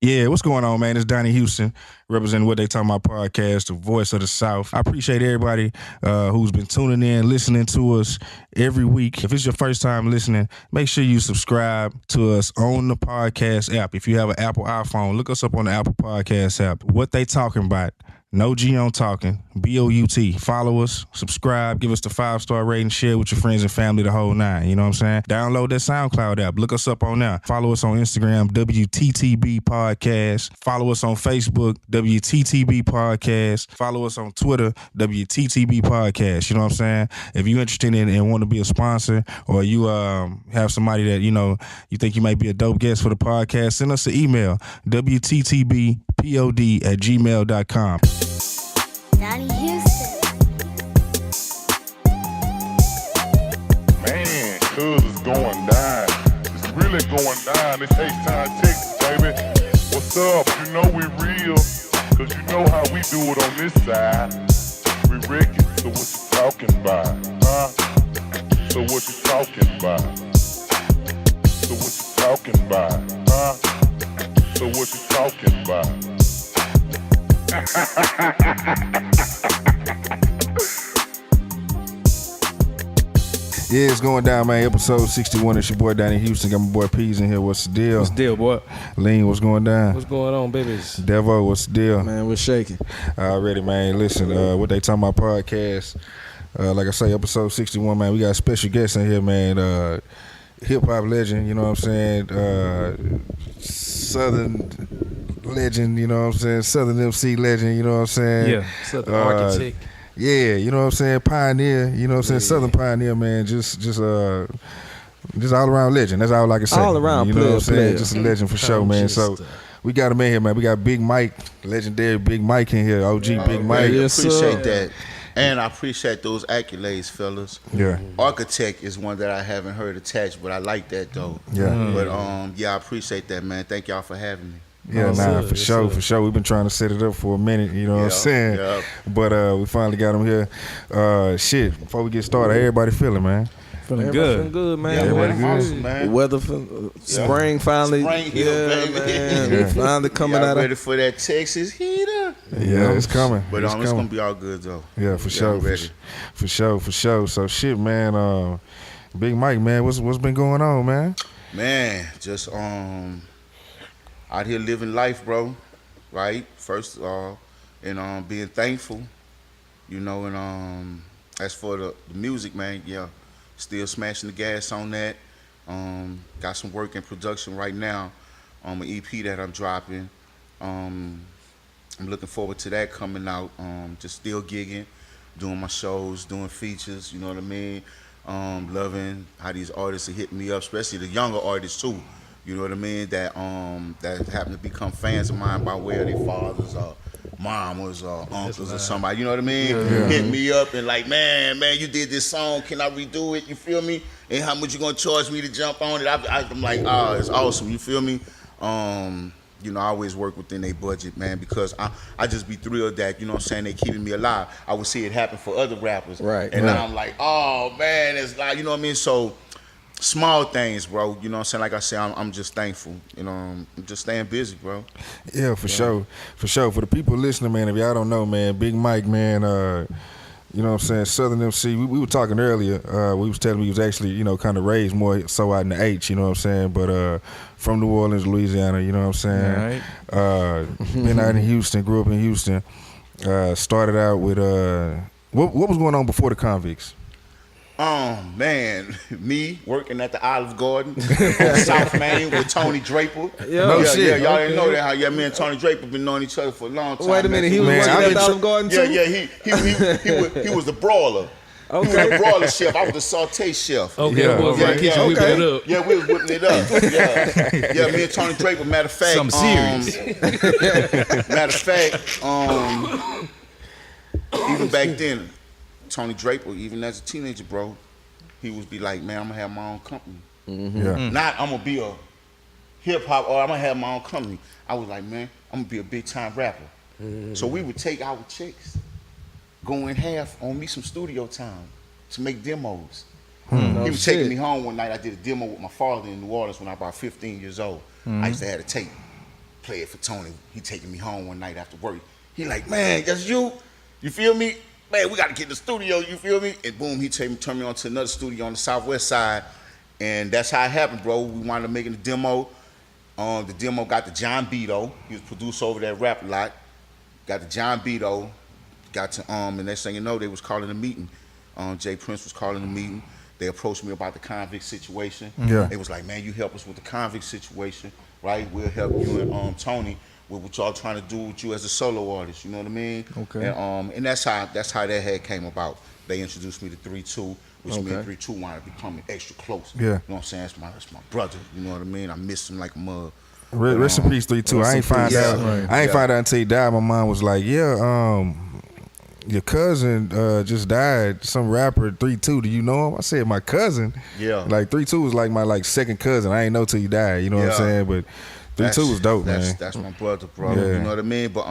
Yeah, what's going on, man? It's Donnie Houston, representing What They Talking About podcast, the voice of the South. I appreciate everybody who's been tuning in, listening to us every week. If it's your first time listening, make sure you subscribe to us on the podcast app. If you have an Apple iPhone, look us up on the Apple Podcast app. What They Talking About. No G on talking, B-O-U-T. Follow us, subscribe, give us the 5-star rating, share with your friends and family, the whole nine. You know what I'm saying? Download that SoundCloud app. Look us up on there. Follow us on Instagram, WTTB Podcast. Follow us on Facebook, WTTB Podcast. Follow us on Twitter, WTTB Podcast. You know what I'm saying? If you're interested in and want to be a sponsor, or you have somebody that, you know, you think you might be a dope guest for the podcast, send us an email, WTTBPOD@gmail.com. Donnie Houston. Man, cuz it's going down. It's really going down. It's H-Town, Texas, baby. What's up? You know we real. Cause you know how we do it on this side. We wreck it. So what you talking about? Huh? So what you talking about? So what you talking about? Huh? So what you talking about? Yeah, it's going down, man. Episode 61. It's your boy Donnie Houston. Got my boy Peas in here. What's the deal? What's the deal, boy? Lean, what's going down? What's going on, babies? Devo, what's the deal? Man, we're shaking. Already, man. Listen, What They Talking About podcast. Like I say, episode 61, man. We got a special guest in here, man. Hip hop legend, you know what I'm saying? Southern legend, you know what I'm saying? Southern MC legend, you know what I'm saying? Yeah, Southern architect. Yeah, you know what I'm saying? Pioneer, you know what I'm saying? Southern pioneer, man. Just all around legend. That's all I can say. All around you know what I'm saying? player. Just a legend for sure, man. So we got him in here, man. We got Big Mike, legendary Big Mike in here. OG Big Mike. yeah. Yes, appreciate sir. that. And I appreciate those accolades, fellas. Yeah. Architect is one that I haven't heard attached, but I like that though. Yeah. But yeah, I appreciate that, man. Thank y'all for having me. Yeah, Yes, nah, sir. for Yes, sure, sir. for sure. We've been trying to set it up for a minute, you know what I'm saying? Yeah. But we finally got him here. Shit, before we get started, how everybody feeling, man? Feeling Everybody good. feeling good, man. Yeah, everybody man, good. awesome, man. The weather, spring finally. Spring here, baby. man. Yeah. Finally coming Y'all out ready of. for that Texas heater? Yeah, it's coming. But it's it's coming. gonna be all good though. Yeah, for Yeah, sure, I'm ready. for sure. So shit, man. Big Mike, man, what's been going on, man? Man, just out here living life, bro. Right? First of all, and being thankful, you know, and as for the music, man, yeah, still smashing the gas on that. Got some work in production right now on an EP that I'm dropping. I'm looking forward to that coming out. Just still gigging, doing my shows, doing features, you know what I mean? Loving how these artists are hitting me up, especially the younger artists too. You know what I mean? That happen to become fans of mine by way of their fathers or mamas or uncles or somebody. You know what I mean? Hit me up and like, man, you did this song. Can I redo it? You feel me? And how much you gonna charge me to jump on it? I'm like, it's awesome. You feel me? You know, I always work within their budget, man, because I just be thrilled that, you know what I'm saying, they keeping me alive. I would see it happen for other rappers. Right. And Right. now I'm like, oh, man, it's like, you know what I mean? So, small things, bro. You know what I'm saying? Like I said, I'm just thankful. You know, I'm just staying busy, bro. Yeah, for sure. For the people listening, man, if y'all don't know, man, Big Mike, man, you know what I'm saying, Southern MC, we were talking earlier, we was telling me he was actually, you know, kind of raised more so out in the H, you know what I'm saying, but from New Orleans, Louisiana, you know what I'm saying. Been out in Houston, grew up in Houston, started out with, what was going on before the Convicts? Man, me working at the Olive Garden on South Main with Tony Draper. No shit. Yeah, y'all Okay. didn't know that. How me and Tony Draper been knowing each other for a long time. Wait a minute, he was Man, working I've at been the Olive Garden too? Yeah, he was the brawler. He was the brawler chef. I was the saute chef. Okay, Yeah. boy, Yeah, right. yeah, Kitchen whipping okay. it up. Yeah, we was whipping it up. Yeah, me and Tony Draper. Matter of fact, Something serious. matter of fact, even back then, Tony Draper, even as a teenager, bro, he would be like, man, I'm gonna have my own company. Yeah. Not I'm gonna be a hip hop or I'm gonna have my own company. I was like, man, I'm gonna be a big time rapper. So we would take our checks, go in half on me some studio time to make demos. He was taking me home one night. I did a demo with my father in New Orleans when I was about 15 years old. I used to have a tape. play it for Tony. He taking me home one night after work. He like, man, that's you. You feel me? Man, we got to get in the studio. You feel me? And boom, he turned me on to another studio on the southwest side. And that's how it happened, bro. We wound up making the demo. The demo got the John Beto. He was producer over there at Rap A Lot. Got the John Beto. Got to, and next thing you know, they was calling a meeting. Jay Prince was calling a meeting. They approached me about the convict situation. Yeah. It was like, man, you help us with the convict situation, right? We'll help you and Tony with what y'all trying to do with you as a solo artist. You know what I mean? Okay. And that's how that head came about. They introduced me to 3-2, which me and 3-2 wound up becoming extra close. Yeah. You know what I'm saying? That's my brother. You know what I mean? I miss him like a mug. Rest in peace, 3-2. I ain't find out. I ain't find out until he died. My mom was like, yeah, your cousin just died. Some rapper, 3-2. Do you know him? I said, my cousin. Yeah. Like 3-2 was like my second cousin. I ain't know till he died. You know what I'm saying? But 3-2 was dope, man. That's my brother, bro. Yeah. You know what I mean? But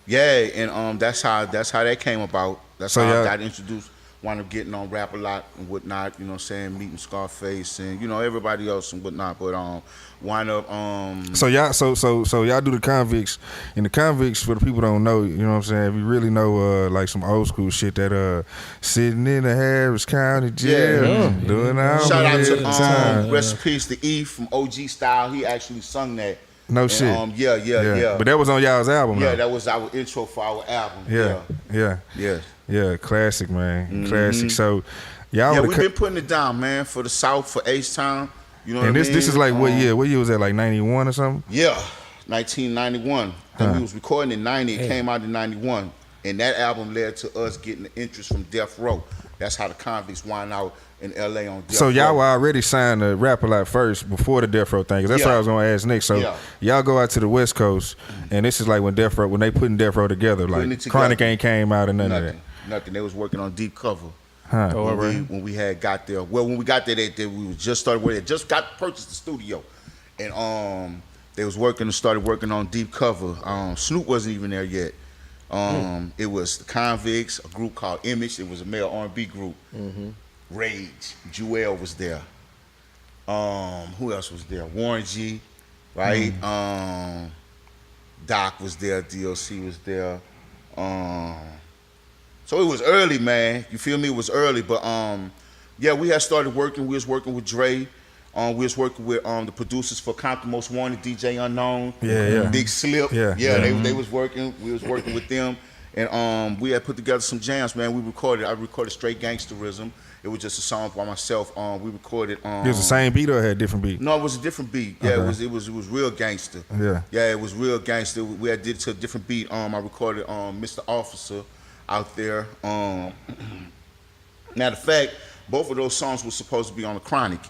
yeah, and that's how that came about. That's So how I y'all- got introduced. Wound up getting on Rap A Lot and whatnot. You know what I'm saying? Meeting Scarface and everybody else and whatnot. But wind up So y'all do the Convicts, and the Convicts, for the people who don't know, you know what I'm saying, if you really know like some old school shit, that sitting in the Harris County jail, doing our shout out to time. rest in peace to E from OG Style. He actually sung that. No And, shit. Yeah. But that was on y'all's album, yeah, though. that was our intro for our album. Yeah. Yeah. Classic, man. Classic. So y'all Yeah, would've we've been putting it down, man, for the South, for H-Town. You know what and I this mean? this is like what year? What year was that? Like 91 or something? Yeah, 1991. And we was recording in 90. It came out in 91. And that album led to us getting the interest from Death Row. That's how the Convicts wound out in L.A. on Death So y'all Row. were already signed to Rap A Lot first before the Death Row thing, 'cause that's Yeah. what I was gonna ask next. So Yeah. y'all go out to the West Coast, and this is like when they putting Death Row together, Putting like it together. Chronic ain't came out and none of that. Nothing. They was working on Deep Cover. Huh. When we had got there. Well, when we got there, we was just started working. They just got purchased the studio, and they was started working on Deep Cover. Snoop wasn't even there yet. It was the Convicts, a group called Image. It was a male R&B group. Rage, Jewel was there. Who else was there? Warren G, right? Doc was there. DLC was there. So it was early, man. You feel me? It was early, but yeah, we had started working. We was working with Dre. We was working with the producers for Compton Most Wanted, DJ Unknown, Yeah. Big Slip. Yeah. They was working. We was working with them, and we had put together some jams, man. I recorded Straight Gangsterism. It was just a song by myself. We recorded. It was the same beat or it had a different beat? No, it was a different beat. Yeah, Okay. it was real gangster. Yeah. It was real gangster. We had did it to a different beat. I recorded Mr. Officer out there. Matter of fact, both of those songs were supposed to be on the Chronic.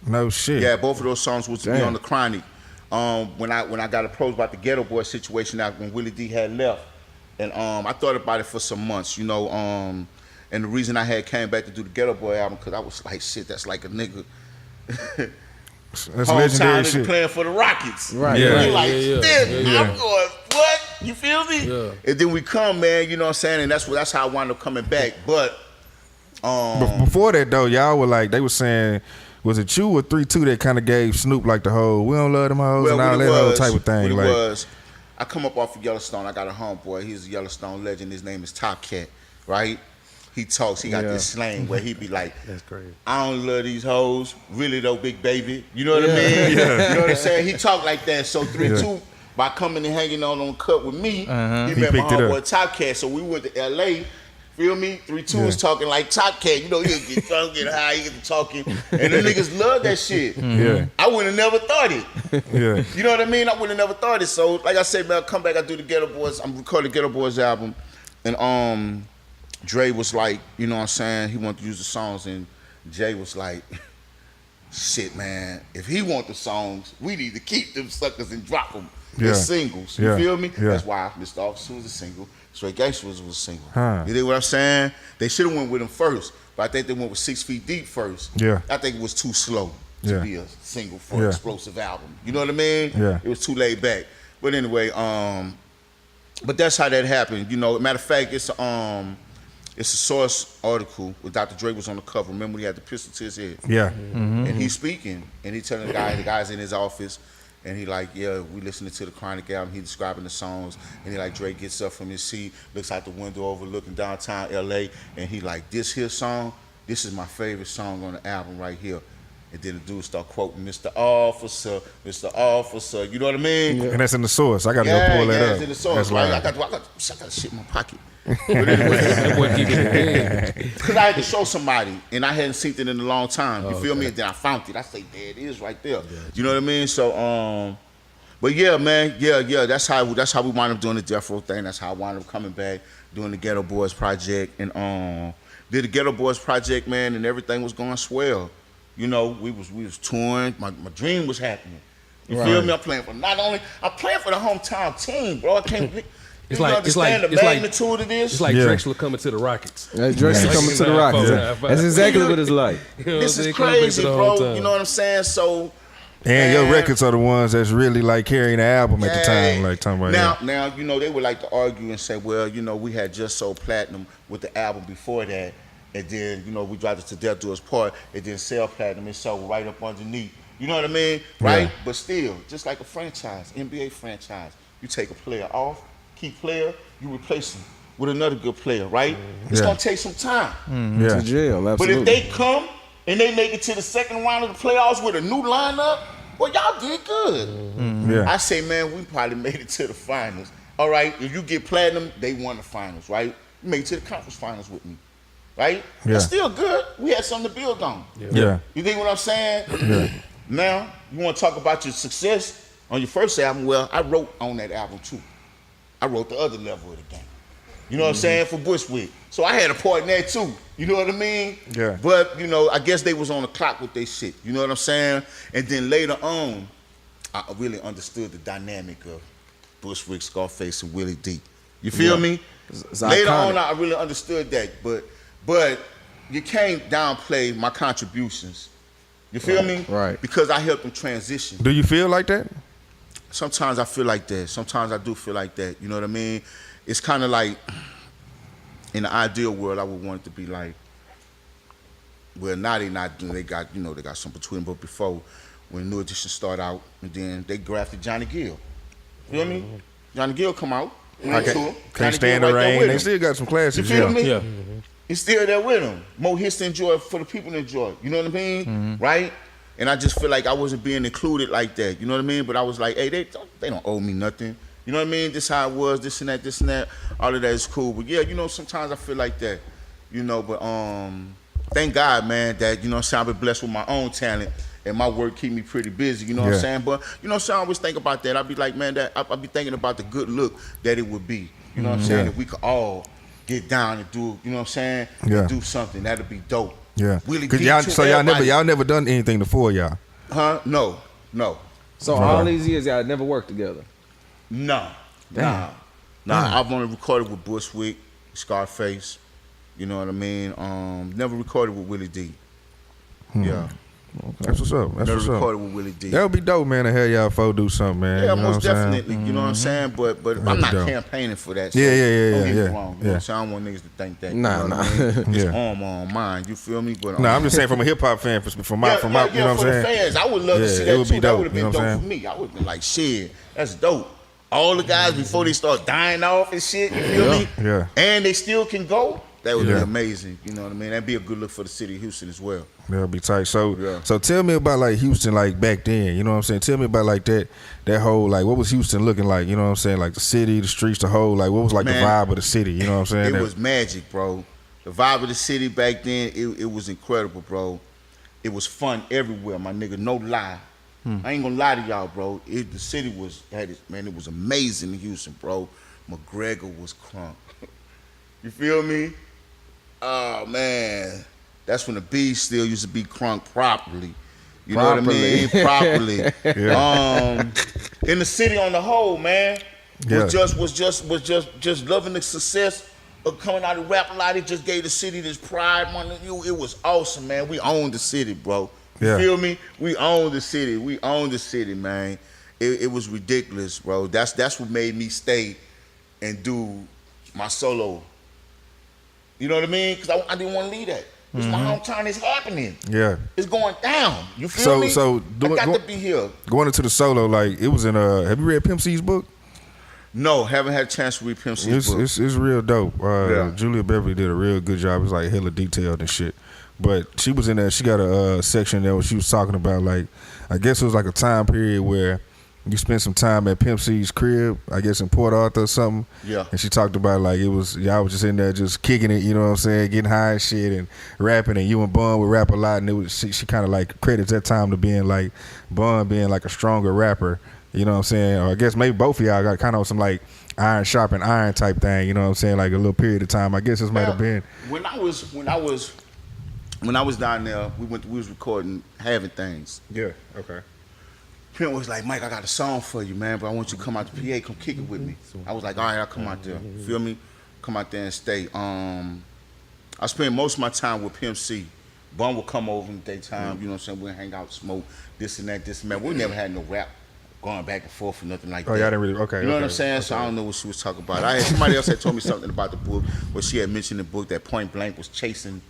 No shit. Yeah, both of those songs was to be Damn. on the Chronic. When I got approached about the Geto Boys situation out when Willie D had left, and I thought about it for some months, and the reason I had came back to do the Geto Boy album because I was like, shit, that's like a nigga. That's Hometown legendary nigga shit. playing for the Rockets. Right. Yeah. You like, Yeah. shit, Yeah. I'm going, what? You feel me? Yeah. And then we come, man, you know what I'm saying? And that's how I wound up coming back. But Before that though, y'all were like, they were saying, was it you or 3-2 that kind of gave Snoop like the whole "we don't love them hoes" and all what that it whole was, type of thing? what it Like, was, I come up off of Yellowstone. I got a homeboy. He's a Yellowstone legend. His name is Top Cat, right? He talks. He got this slang where he be like, That's crazy. I don't love these hoes. Really though, big baby. You know what I mean? You know what I'm saying? He talk like that. So 3-2, by coming and hanging out on cut with me, he met my picked it up. homeboy Top Cat. So we went to LA. Feel me? 3-2 was talking like Top Cat. You know, he'll get drunk, get high, he get to talking. And the niggas love that shit. Yeah. I would have never thought it. yeah. You know what I mean? I would have never thought it. So, like I said, man, I come back, I do the Geto Boys. I'm recording the Geto Boys album. And Dre was like, you know what I'm saying? He wanted to use the songs. And Jay was like, shit, man, if he want the songs, we need to keep them suckers and drop them Yeah. as singles. You Yeah. feel me? Yeah. That's why Mr. Officer was a single. Straight Gangsta was a single. Huh. You dig what I'm saying? They should have went with him first. But I think they went with 6 Feet Deep first. Yeah. I think it was too slow to Yeah. be a single for Yeah. an explosive album. You know what I mean? Yeah. It was too laid back. But anyway, but that's how that happened. You know, matter of fact, it's a Source article where Dr. Dre was on the cover. Remember when he had the pistol to his head? Yeah. And he's speaking, and he telling the guy's in his office, And he like, yeah, we listening to the Chronic album. He describing the songs, and he like, Dre gets up from his seat, looks out the window overlooking downtown L.A., and he like, this here song, this is my favorite song on the album right here. And then the dude start quoting Mr. Officer, Mr. Officer. You know what I mean? And that's in the source. I got to go pull that up. It's in the source. That's Right? right. I got shit in my pocket. But anyway, because I had to show somebody, and I hadn't seen it in a long time. You feel me? And then I found it. I say, there it is, right there. You know what I mean? So, but yeah, man, yeah. That's how we wound up doing the Death Row thing. That's how I wound up coming back doing the Geto Boys project, and did the Geto Boys project, man, and everything was going swell. You know, we was touring. My dream was happening. You feel me? I'm playing for the hometown team, bro. I can't. It's you like understand the magnitude of this? It's like Drexler coming to the Rockets. Drexler coming to the Rockets. That's exactly what it's like. This is crazy, bro. You know what I'm saying? So, and your records are the ones that's really like carrying the album at the time, like talking about now, you know, they would like to argue and say, well, you know, we had just sold platinum with the album before that, and then, you know, we dropped it to Death Do Us Part, it didn't sell platinum, it sold right up underneath. You know what I mean? Right? Yeah. But still, just like a franchise, NBA franchise, you take a player off, key player, you replace him with another good player, right? It's gonna take some time. To jail, absolutely. But if they come and they make it to the second round of the playoffs with a new lineup, well, y'all did good. I say, man, we probably made it to the finals. All right, if you get platinum, they won the finals, right? You made it to the conference finals with me, right? That's still good. We had something to build on. Yeah. You think what I'm saying? Now, you want to talk about your success on your first album? Well, I wrote on that album too. I wrote the other level of the game. You know what I'm saying? For Bushwick. So I had a part in that too. You know what I mean? Yeah. But, you know, I guess they was on the clock with their shit. You know what I'm saying? And then later on, I really understood the dynamic of Bushwick, Scarface, and Willie D. You feel me? It's Later iconic. on, I really understood that. But you can't downplay my contributions. You feel me? Right. Because I helped them transition. Do you feel like that? Sometimes I feel like that. Sometimes I do feel like that. You know what I mean? It's kind of like, in the ideal world, I would want it to be like, well, now they not doing. They got some between. But before, when New Edition start out, and then they grafted Johnny Gill. You feel me? Johnny Gill come out. Can't stand the rain. They still got some classics. You feel me? Yeah. He's still there with them. More hits to enjoy for the people to enjoy. You know what I mean? Right? And I just feel like I wasn't being included like that. You know what I mean? But I was like, hey, they don't owe me nothing. You know what I mean? This how it was, this and that. All of that is cool. But yeah, you know, sometimes I feel like that. You know, but thank God, man, that, you know what I'm saying, I've been blessed with my own talent and my work keep me pretty busy, you know what I'm saying? But, you know, so I always think about that. I'd be like, man, I'll be thinking about the good look that it would be. You know what I'm saying? If we could all get down and do, you know what I'm saying? Yeah. And do something. That'd be dope. Yeah. Really Cause deep y'all never done anything before y'all. Huh? No. So all these years, y'all never worked together? No. Nah. I've only recorded with Bushwick, Scarface, you know what I mean? Never recorded with Willie D. Yeah. That's what's up. That's Never what's up. recorded with Willie D. That would be dope, man, to have y'all four do something, man. Yeah, You know most what I'm saying? definitely. You know what I'm saying? But I'm not campaigning for that. So Yeah. Don't get me Yeah. wrong. You know what I'm saying? I don't want niggas to think that. Nah, you know nah. what I mean? It's Yeah. on my mind. You feel me? But No, I'm just saying from a hip hop fan, from my, you know what I'm for the saying? fans, I would love to Yeah, see it that would too. be That dope, would have you been know what I'm dope for me. I would have been like, shit, that's dope. All the guys before they start dying off and shit, you feel me? Yeah. And they still can go. That would be Yeah. amazing. You know what I mean? That'd be a good look for the city of Houston as well. That'll be tight. So, Yeah. so tell me about like Houston, like back then. You know what I'm saying? Tell me about like that whole like what was Houston looking like? You know what I'm saying? Like the city, the streets, the whole like what was like Man, the vibe of the city? You know what I'm saying? It was magic, bro. The vibe of the city back then, it was incredible, bro. It was fun everywhere, my nigga. No lie. I ain't gonna lie to y'all, bro. The city it was amazing in Houston, bro. McGregor was crunk. You feel me? Oh man, that's when the bees still used to be crunk properly. You know what I mean? Properly. In the city on the whole, man, was just loving the success of coming out of rap a lot. It just gave the city this pride, man. It was awesome, man. We owned the city, bro. You feel me? We owned the city. We owned the city, man. It was ridiculous, bro. That's what made me stay and do my solo. You know what I mean? Because I didn't want to leave that. It's my hometown. It's happening. Yeah. It's going down. You feel me? So I got to be here. Going into the solo, like it was in have you read Pimp C's book? No, haven't had a chance to read Pimp C's book. It's real dope. Julia Beverly did a real good job. It's like hella detailed and shit. But she was in there. She got a section there where she was talking about, like, I guess it was like a time period where you spent some time at Pimp C's crib, I guess in Port Arthur or something. Yeah. And she talked about, like, y'all was just in there just kicking it, you know what I'm saying, getting high and shit and rapping, and you and Bun would rap a lot, and she kind of like credits that time to being like Bun being like a stronger rapper, you know what I'm saying? Or I guess maybe both of y'all got kind of some like iron sharpen iron type thing, you know what I'm saying? Like a little period of time. I guess this might have been. When I was down there, we was recording Having Things. Yeah. Okay. Pimp was like, Mike, I got a song for you, man, but I want you to come out to PA, come kick it with me. I was like, all right, I'll come out there. Feel me? Come out there and stay. I spent most of my time with Pimp C. Bun would come over in the daytime, you know what I'm saying? We'd hang out, smoke, this and that. We never had no rap going back and forth or nothing like that. Oh, y'all didn't really, okay. You know what I'm saying? Okay. So I don't know what she was talking about. Somebody else had told me something about the book, where she had mentioned the book that Point Blank was chasing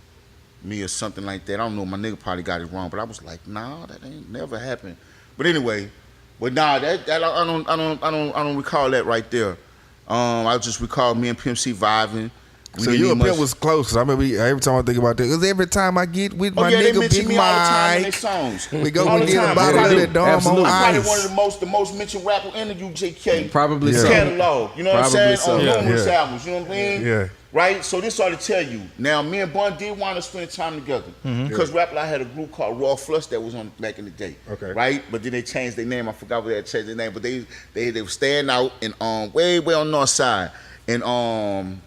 me or something like that. I don't know, my nigga probably got it wrong, but I was like, nah, that ain't never happened. But anyway, that I don't recall that right there. I just recall me and Pimp C vibing. So you and Pimp was close, cause I remember every time I think about that, cause every time I get with my nigga Big Mike, we go and get a bottle of that Dom on ice. I'm probably one of the most mentioned rapper in the UGK probably catalog. You know what I'm saying? So. On numerous albums. You know what I mean? Yeah. Right? So this ought to tell you. Now, me and Bun did want to spend time together. Because Rap Life had a group called Raw Flush that was on back in the day. Okay. Right? But then they changed their name. I forgot what they had changed their name. But they were staying out in way on north side. And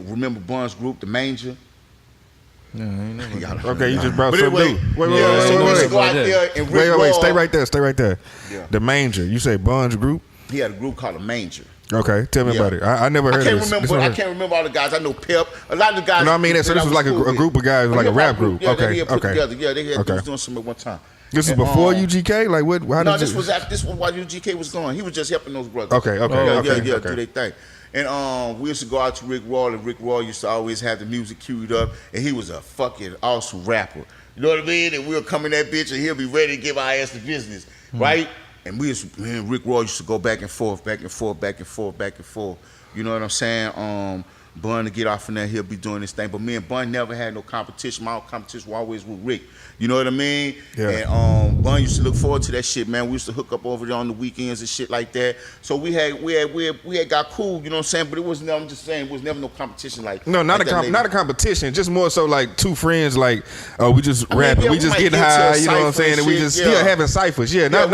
remember Bun's group, The Manger? No, I ain't never. Okay, you just brought something new. Wait, stay right there. Yeah. The Manger. You say Bun's group? He had a group called The Manger. Okay, tell me about it. I never heard of this. I can't remember all the guys. I know Pep. A lot of the guys. No, I mean, so this was like a group of guys, like a rap group. Yeah, okay, they had put together. Yeah, they was doing something at one time. This is before UGK? Like what? No, this was while UGK was going. He was just helping those brothers. Okay. Do their thing. And we used to go out to Rick Roll, and Rick Roll used to always have the music queued up, and he was a fucking awesome rapper. You know what I mean? And we'll come in that bitch, and he'll be ready to give our ass the business, right? And Rick Roll used to go back and forth. You know what I'm saying? Bun to get off in there, he'll be doing this thing. But me and Bun never had no competition. My competition was always with Rick. You know what I mean? Yeah. And Bun used to look forward to that shit, man. We used to hook up over there on the weekends and shit like that. So we had got cool, you know what I'm saying? But it was never, I'm just saying, it was never no competition like. No, not a competition. Just more so like two friends, like we just rapping, we just getting high, you know what I'm saying? And we just having ciphers. Yeah, not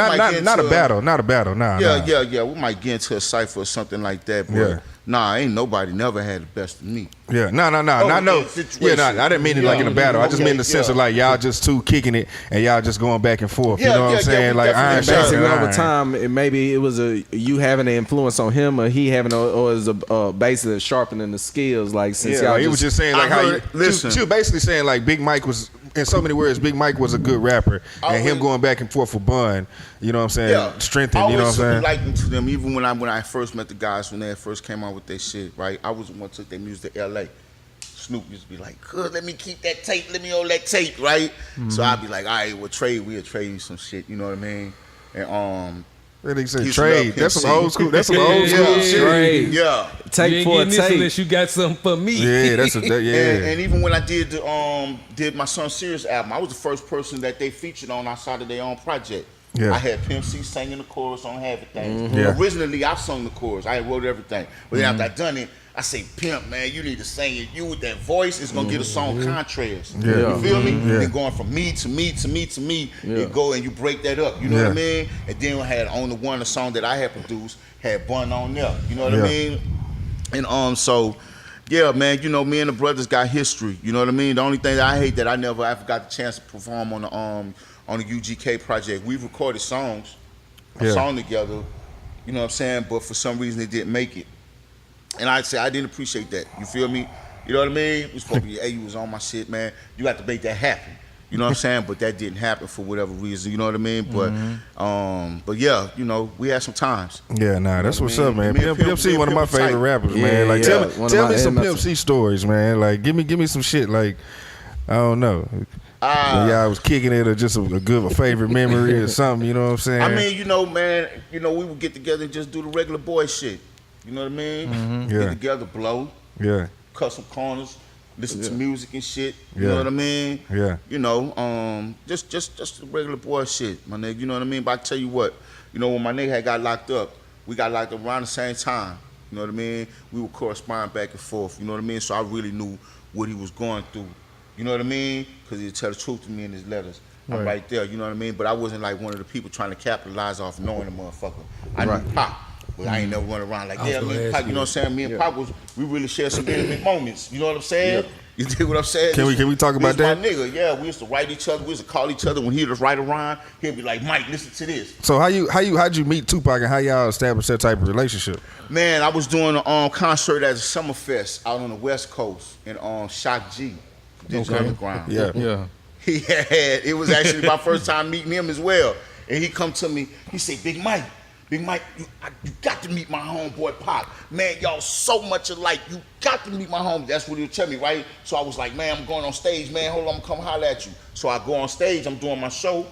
a battle. Nah. Yeah. We might get into a cipher or something like that. But nah, ain't nobody never had the best of me. Yeah, no. I know. Yeah, I didn't mean it like in a battle. I just mean in the sense of like y'all just two kicking it and y'all just going back and forth. You know what I'm saying? Like iron basically over time, maybe it was you having an influence on him, or he having, or is basically sharpening the skills. Like since y'all, he was just saying like how listen. She was basically saying like Big Mike was. In so many words, Big Mike was a good rapper, and him going back and forth for Bun, you know what I'm saying, strengthened, you know what I'm saying? I always likened to them, even when I first met the guys, when they first came out with their shit, right? I was the one who took their music to L.A. Snoop used to be like, good, let me keep that tape, let me hold that tape, right? So I'd be like, all right, we'll trade you some shit, you know what I mean? And Really said trade. That's some old school. That's some old school shit. Yeah. Take for a take. Unless you got something for me. Yeah, that's And even when I did my Son Serious album, I was the first person that they featured on outside of their own project. Yeah. I had Pimp C singing the chorus on Having Things. Yeah. Originally, I sung the chorus. I wrote everything. But then after I done it, I say, Pimp, man, you need to sing it. You with that voice is gonna get a song contrast. Yeah. You feel me? Yeah. And going from me to me to me to me, you go and you break that up. You know what I mean? And then I had on the one, the song that I had produced, had Bun on there. You know what I mean? And so, yeah, man, you know, me and the brothers got history. You know what I mean? The only thing that I hate that I got the chance to perform on the UGK project. We recorded songs, a song together. You know what I'm saying? But for some reason, it didn't make it. And I'd say I didn't appreciate that. You feel me? You know what I mean? It was supposed to be, hey, you was on my shit, man. You got to make that happen. You know what I'm saying? But that didn't happen for whatever reason. You know what I mean? But yeah, you know, we had some times. Yeah, nah, that's what's up, man. Pimp C, one of my favorite rappers, man. Like, tell me some Pimp C stories, man. Like, give me some shit. Like, I don't know. When y'all was kicking it or just a favorite memory or something, you know what I'm saying? I mean, man, we would get together and just do the regular boy shit. You know what I mean? Yeah. Get together, blow, Yeah. cut some corners, listen to music and shit. You Yeah. know what I mean? Yeah. Just the regular boy shit, my nigga. You know what I mean? But I tell you what, when my nigga had got locked up, we got locked up around the same time. You know what I mean? We would correspond back and forth. You know what I mean? So I really knew what he was going through. You know what I mean? Because he'd tell the truth to me in his letters. I'm right there, you know what I mean? But I wasn't like one of the people trying to capitalize off knowing the motherfucker. I knew Pop, but I ain't never run around like, me and Pop, you know what I'm saying? Me and Pop we really shared some intimate moments. You know what I'm saying? You dig what I'm saying? Can we talk about that? My nigga, yeah, we used to write each other. We used to call each other when he was right around. He'd be like, Mike, listen to this. So how'd you meet Tupac and how y'all established that type of relationship? Man, I was doing a concert at a Summerfest out on the West Coast in Shock G, Digital Underground. Yeah. It was actually my first time meeting him as well. And he come to me, he said, Big Mike, you got to meet my homeboy Pop. Man, y'all so much alike. You got to meet my homie. That's what he would tell me, right? So I was like, man, I'm going on stage, man. Hold on, I'm gonna come holler at you. So I go on stage, I'm doing my show,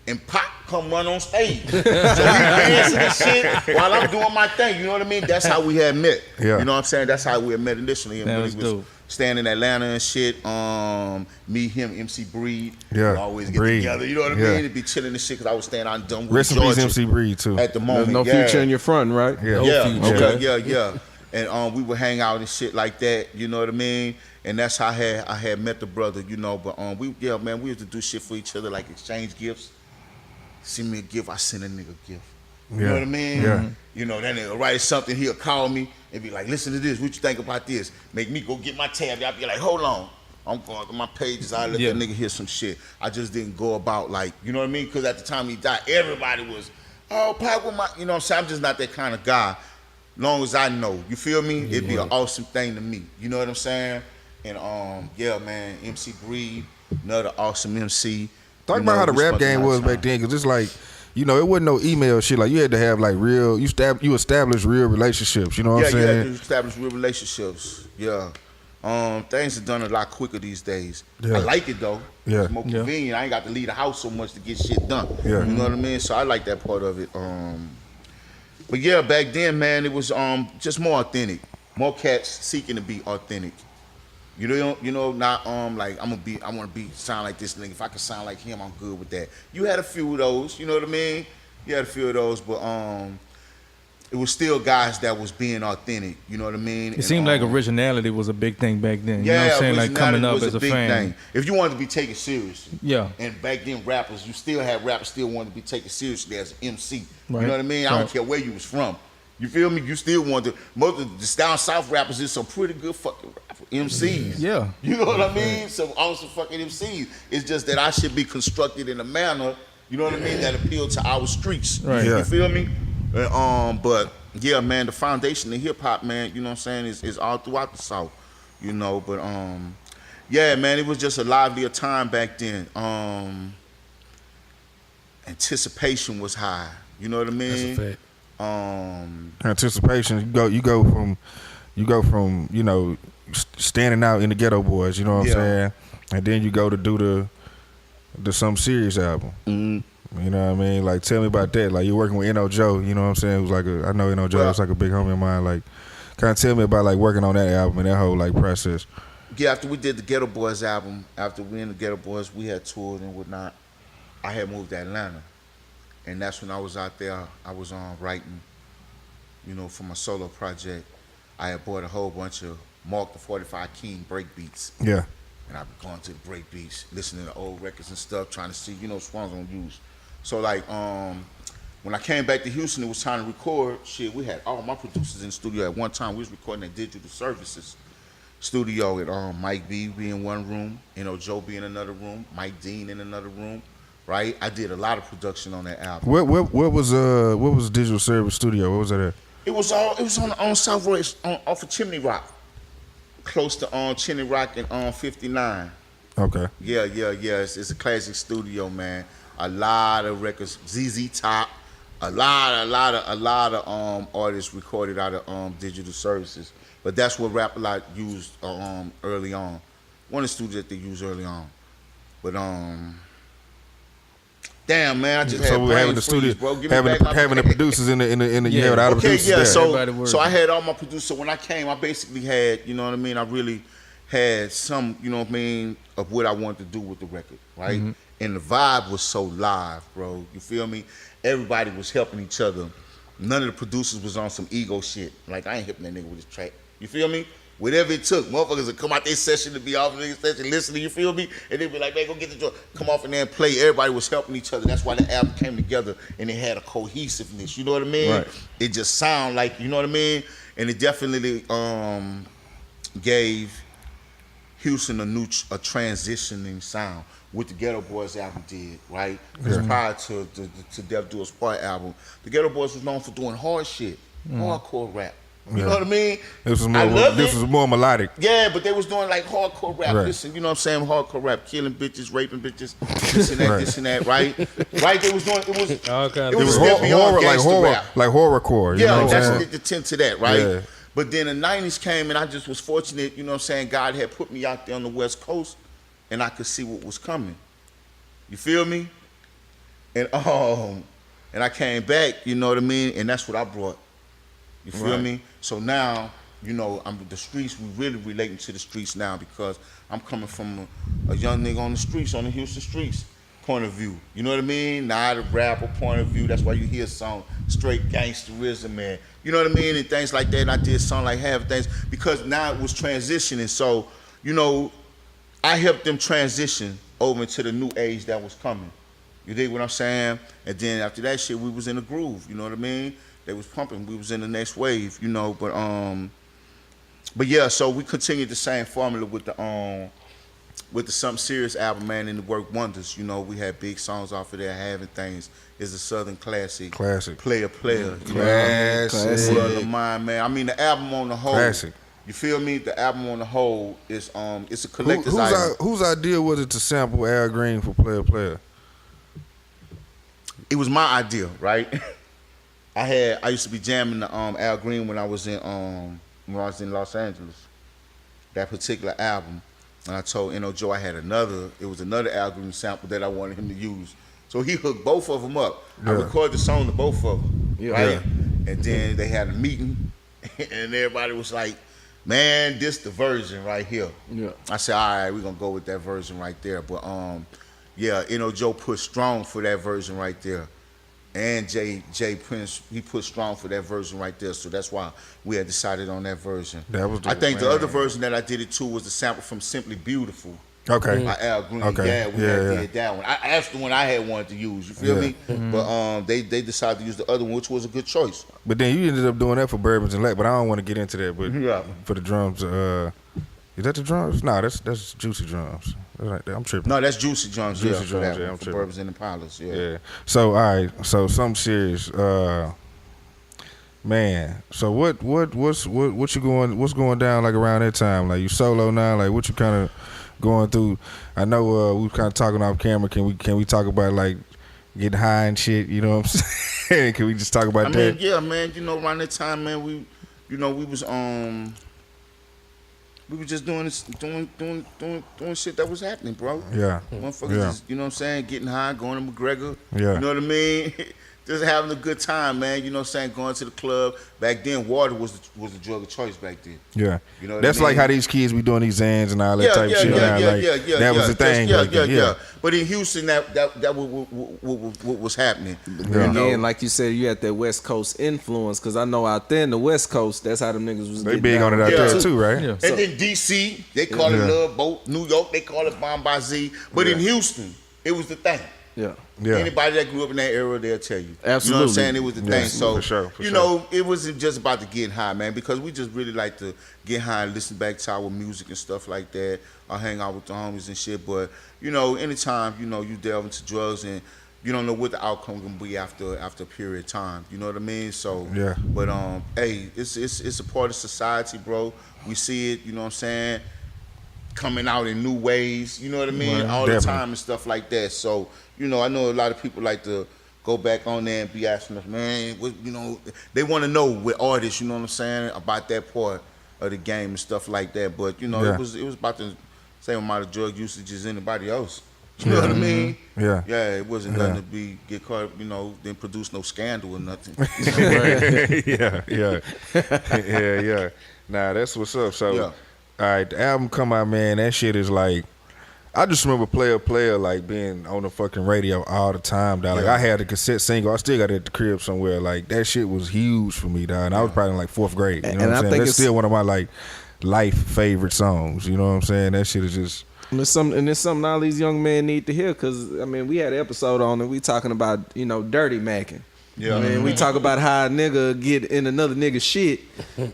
and Pop come run on stage. So he dancing and shit while I'm doing my thing. You know what I mean? That's how we had met. Yeah. You know what I'm saying? That's how we had met initially. And That was dope. Staying in Atlanta and shit. Me, him, MC Breed. Yeah. We always get Breed. together. You know what I mean? It'd be chilling and shit because I was staying out in Dunwoody, Rest in peace, Georgia. MC Breed too. At the moment, There's no future in your front, right? Yeah. And we would hang out and shit like that. You know what I mean? And that's how I had met the brother. But we used to do shit for each other, like exchange gifts. Send me a gift, I send a nigga a gift. You know what I mean? Yeah. That nigga write something, he'll call me and be like, listen to this, what you think about this? Make me go get my tab. I'll be like, hold on. I'm going through my pages, I let that nigga hear some shit. I just didn't go about like, you know what I mean? Because at the time he died, everybody was, oh, Pop with my, you know what I'm saying? I'm just not that kind of guy. Long as I know, you feel me? It'd be an awesome thing to me. You know what I'm saying? And man, MC Breed, another awesome MC. Talk about how the rap game was back then, because it's like, it wasn't no email shit. Like, you had to have like real, you establish real relationships. You know what I'm saying? Yeah, you establish real relationships. Yeah. Things are done a lot quicker these days. Yeah. I like it though. Yeah. It's more convenient. I ain't got to leave the house so much to get shit done. Yeah. You know what I mean? So I like that part of it. But yeah, back then, man, it was just more authentic. More cats seeking to be authentic. Not like I want to sound like this nigga. If I can sound like him, I'm good with that. You had a few of those, you know what I mean? You had a few of those, but it was still guys that was being authentic, you know what I mean? It seemed like originality was a big thing back then. You know what I'm saying? Like coming up as a fan. Thing. If you wanted to be taken seriously. Yeah. And back then rappers, you still had rappers still wanted to be taken seriously as an MC. Right. You know what I mean? I don't care where you was from. You feel me? You still want to. Most of the down south rappers is some pretty good fucking MCs. Yeah. You know what I mean? Some awesome fucking MCs. It's just that I should be constructed in a manner, you know what I mean, that appeal to our streets. Right. You feel me? But yeah, man, the foundation of hip hop, man, you know what I'm saying, is all throughout the South. But yeah, man, it was just a livelier time back then. Anticipation was high. You know what I mean? That's a fact. Anticipation. You go from standing out in the Geto Boys. You know what I'm saying? And then you go to do the Some Serious album. Mm-hmm. You know what I mean? Like, tell me about that. Like, you're working with N.O. Joe. You know what I'm saying? It was like I know N.O. Joe. It's like a big homie of mine. Like, kind of tell me about like working on that album and that whole like process. Yeah, after we did the Geto Boys album, after we in the Geto Boys, we had toured and whatnot. I had moved to Atlanta. And that's when I was out there. I was writing, for my solo project. I had bought a whole bunch of Mark the 45 King break beats. Yeah. And I've been going to the break beats, listening to old records and stuff, trying to see, Swans on use. So like, when I came back to Houston, it was time to record. Shit, we had all my producers in the studio at one time. We was recording at Digital Services studio at Mike B be in one room, Joe be in another room, Mike Dean in another room. Right, I did a lot of production on that album. What was Digital Service Studio? What was that at? It was on South Road, off of Chimney Rock, close to Chimney Rock and 59. Okay. Yeah. It's a classic studio, man. A lot of records, ZZ Top, a lot of artists recorded out of Digital Services. But that's what Rap-A-Lot used early on. one of the studios that they used early on. But damn man, I just had so we're having the studio, having the producers in the yeah, without the producers there. So I had all my producers. So when I came, I basically had, you know what I mean, I really had some, you know what I mean, of what I wanted to do with the record, right? Mm-hmm. And the vibe was so live, bro. You feel me? Everybody was helping each other. None of the producers was on some ego shit. Like, I ain't helping that nigga with this track. You feel me? Whatever it took, motherfuckers would come out their session to be off their session, listening, you feel me? And they'd be like, man, go get the joint. Come off and then play. Everybody was helping each other. That's why the album came together and it had a cohesiveness. You know what I mean? Right. It just sound like, you know what I mean? And it definitely gave Houston a transitioning sound. What the Geto Boys album did, right? Because prior to Def Do Us Part album, the Geto Boys was known for doing hard shit, hardcore rap. You know what I mean? This was more melodic. Yeah, but they was doing like hardcore rap. Right. Listen, you know what I'm saying? Hardcore rap, killing bitches, raping bitches, this and that, right. This and that, right? Right? They was doing it was horror, like horrorcore. Yeah, you know that's the tint to that, right? Yeah. But then the 90s came and I just was fortunate, you know what I'm saying? God had put me out there on the West Coast and I could see what was coming. You feel me? And I came back, you know what I mean? And that's what I brought. You feel me? So now, you know, I'm the streets, we really relating to the streets now because I'm coming from a young nigga on the streets, on the Houston streets point of view. You know what I mean? Not a rapper point of view. That's why you hear a song, straight gangsterism, man. You know what I mean? And things like that. And I did song like Half Things because now it was transitioning. So, you know, I helped them transition over into the new age that was coming. You dig what I'm saying? And then after that shit, we was in a groove. You know what I mean? They was pumping. We was in the next wave, you know. But yeah. So we continued the same formula with the Something Serious album, man, and it worked wonders. You know, we had big songs off of there. Having Things is a Southern classic. Classic. Player. Classic. Mine, man. I mean, the album on the whole. Classic. You feel me? The album on the whole is it's a collector's item. Whose idea was it to sample Al Green for Player? It was my idea, right? I used to be jamming the Al Green when I was in Los Angeles. That particular album, and I told N.O. Joe I had another Al Green sample that I wanted him to use. So he hooked both of them up. Yeah. I recorded the song to both of them, right? Yeah. And then they had a meeting, and everybody was like, "Man, this the version right here." Yeah. I said, "All right, we're gonna go with that version right there." But yeah, N.O. Joe pushed strong for that version right there. And Jay Prince, he put strong for that version right there. So that's why we had decided on that version. That was I think the other version that I did it to was the sample from Simply Beautiful. Okay. By Al Green. Okay. Yeah, we did that one. That's the one I had wanted to use. You feel me? Mm-hmm. But they decided to use the other one, which was a good choice. But then you ended up doing that for Bourbons and Lack, but I don't want to get into that. But for the drums, is that the drums? No, that's Juicy Drums. I'm tripping. No, that's Juicy Drums. Juicy Drums. Yeah, I'm for tripping. Bourbons and Impalas. Yeah. So all right. So Something Serious. Man. So what's going down like around that time? Like you solo now? Like what you kind of going through? I know we kind of talking off camera. Can we talk about like getting high and shit? You know what I'm saying? Can we just talk about that? I mean, yeah, man. You know, around that time, man, we was just doing shit that was happening, bro. Yeah. Motherfuckers just, you know what I'm saying, getting high, going to McGregor. Yeah. You know what I mean? Just having a good time, man. You know what I'm saying? Going to the club. Back then, water was the drug of choice back then. Yeah. You know what That's I mean? like how these kids be doing these Zans and all that type of shit. That was the thing. Yeah. But in Houston, that what was happening. Again, like you said, you had that West Coast influence, because I know out there in the West Coast, that's how them niggas was They big on it out there too, right? Yeah. And then D.C., they call it Love Boat. New York, they call it Bombay. But in Houston, it was the thing. Yeah. Anybody that grew up in that era, they'll tell you. Absolutely. You know what I'm saying? It was the thing. So, for sure. You know, it wasn't just about the getting high, man, because we just really like to get high and listen back to our music and stuff like that, or hang out with the homies and shit. But, you know, anytime, you know, you delve into drugs and you don't know what the outcome gonna be after a period of time. You know what I mean? So, but hey, it's a part of society, bro. We see it, you know what I'm saying, coming out in new ways, you know what I mean, all the time and stuff like that. So, you know, I know a lot of people like to go back on there and be asking us, man, what, you know, they want to know with artists, you know what I'm saying, about that part of the game and stuff like that. But, you know, it was about the same amount of drug usage as anybody else. You know what I mean? Yeah. Yeah, it wasn't nothing to get caught, didn't produce no scandal or nothing. Yeah. Nah, that's what's up. So, Yeah. all right, the album come out, man. That shit is like, I just remember Player like being on the fucking radio all the time, dog. Like I had a cassette single. I still got it at the crib somewhere. Like that shit was huge for me, dog. And I was probably in like 4th grade. You know what I'm saying? That's still one of my like life favorite songs. You know what I'm saying? That shit is just. And it's something all these young men need to hear, because I mean we had an episode on it. We talking about dirty macking. Yeah. We talk about how a nigga get in another nigga's shit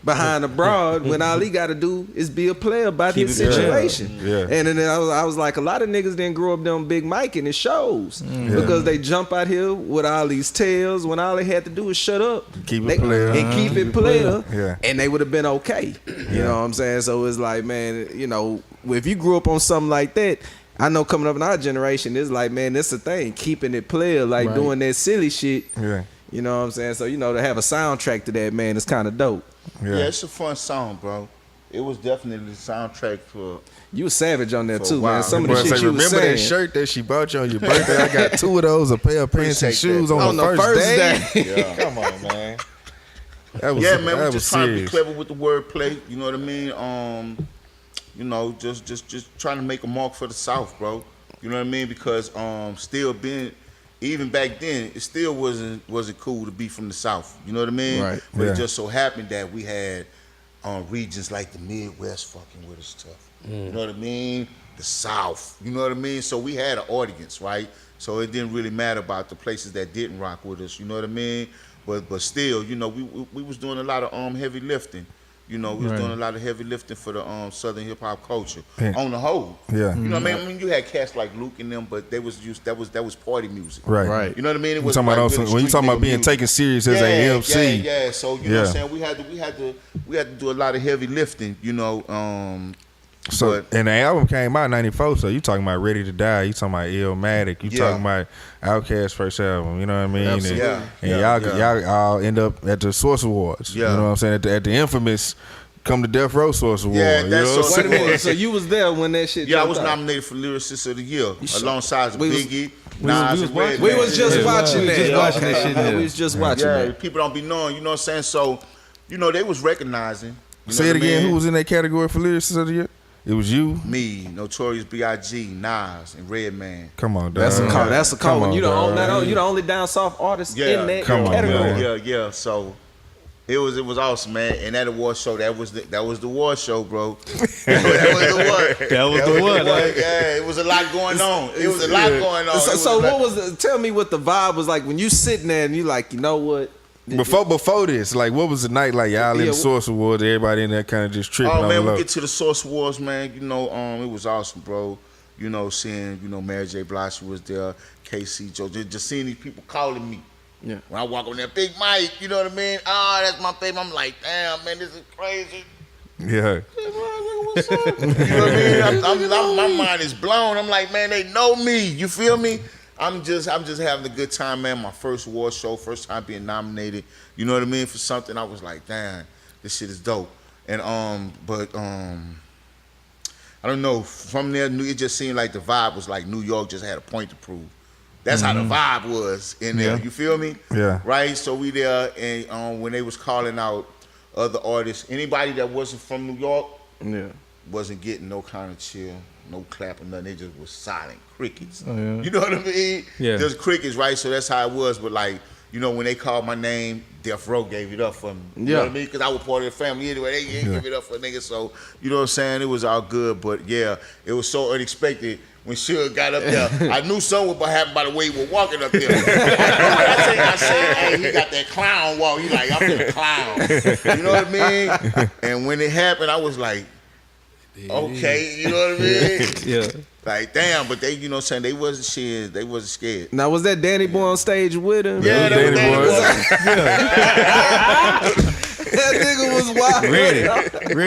behind a broad when all he got to do is be a player about his situation. Yeah. And then I was like, a lot of niggas didn't grow up them Big Mike, and it shows because they jump out here with all these tales when all they had to do is shut up, Keep it player. and keep it player, Yeah. and they would have been okay. You know what I'm saying? So it's like, man, if you grew up on something like that. I know coming up in our generation, it's like, man, that's the thing, keeping it player, like doing that silly shit. Yeah. You know what I'm saying? So, to have a soundtrack to that, man, it's kind of dope. Yeah, it's a fun song, bro. It was definitely the soundtrack for. You was savage on there For a too, while. man. Some of the Boy, shit say, you was remember saying. that shirt that she bought you on your birthday? I got 2 of those, a pair of pants and Appreciate shoes that. on the first day. Yeah. Come on, man. That was, Man, that we're was just trying to be serious. clever with the wordplay. You know what I mean? Just trying to make a mark for the South, bro. You know what I mean? Because still being, even back then, it still wasn't cool to be from the South. You know what I mean? Right. But Yeah. it just so happened that we had regions like the Midwest fucking with us tough. You know what I mean? The South. You know what I mean? So we had an audience, right? So it didn't really matter about the places that didn't rock with us. You know what I mean? But still, we was doing a lot of heavy lifting. We was doing a lot of heavy lifting for the Southern hip hop culture on the whole. Yeah. You know what I mean? You had cats like Luke and them, but that was party music. Right. You know what I mean? It You was talking about really when you street talking about nigga being music. taken serious as a MC. Yeah. So you know what I'm saying? We had to do a lot of heavy lifting. So and the album came out in '94. So you talking about Ready to Die? You talking about Illmatic? You talking about Outkast's first album? You know what I mean? Absolutely. And y'all all end up at the Source Awards. Yeah. You know what I'm saying? At the infamous Come to Death Row Source Award. Yeah, you that's know? so- Wait a minute. So you was there when that shit? Yeah, I jumped was out. nominated for Lyricist of the Year alongside We was- Biggie, Nas and Redman. We was just watching that. Just watching that shit, yeah. We was just watching Yeah, that. people don't be knowing. You know what I'm saying? So, they was recognizing. You Say know it what I again. mean? Who was in that category for Lyricist of the Year? It was you. Me, Notorious B.I.G., Nas, and Redman. Come on, dog. That's a call. That's a call. Come When on, you dog. you the only down south artist in that Come on, category. man. Yeah. So it was awesome, man. And that award show, that was the award show, bro. that was the one. Yeah, it was a lot going on. It was a lot going on. So what was? Tell me what the vibe was like when you sitting there and you like, you know what? Before this, like, what was the night like? Y'all in the Source Awards, everybody in there kind of just tripping Oh on man, the we low. get to the Source Awards, man. It was awesome, bro. Seeing Mary J. Blige was there, KC Joe, just seeing these people calling me. Yeah. When I walk on there, Big Mike, you know what I mean? Oh, that's my baby. I'm like, damn, man, this is crazy. Yeah. What's up? You know what I mean? My mind is blown. I'm like, man, they know me. You feel me? I'm just having a good time, man. My first award show, first time being nominated. You know what I mean? For something, I was like, damn, this shit is dope. And I don't know. From there, it just seemed like the vibe was like New York just had a point to prove. That's how the vibe was in there. Yeah. You feel me? Yeah. Right. So we there, and when they was calling out other artists, anybody that wasn't from New York, wasn't getting no kind of chill, no clapping, nothing. They just was silent, crickets. Oh, yeah. You know what I mean? Yeah. There's crickets, right? So that's how it was. But like, when they called my name, Death Row gave it up for me. You know what I mean? Because I was part of the family anyway. They didn't give it up for a nigga. So, you know what I'm saying? It was all good. But yeah, it was so unexpected. When Suge got up there, I knew something was happen by the way he was walking up there. I said, hey, he got that clown walk. He like, I'm the clown. You know what I mean? And when it happened, I was like, okay, you know what I mean? Yeah. Like, damn, but they, you know what I'm saying, they wasn't shit, they wasn't scared. Now was that Danny Boy on stage with him? Yeah, that was Danny Boy. That nigga was wild. Ready.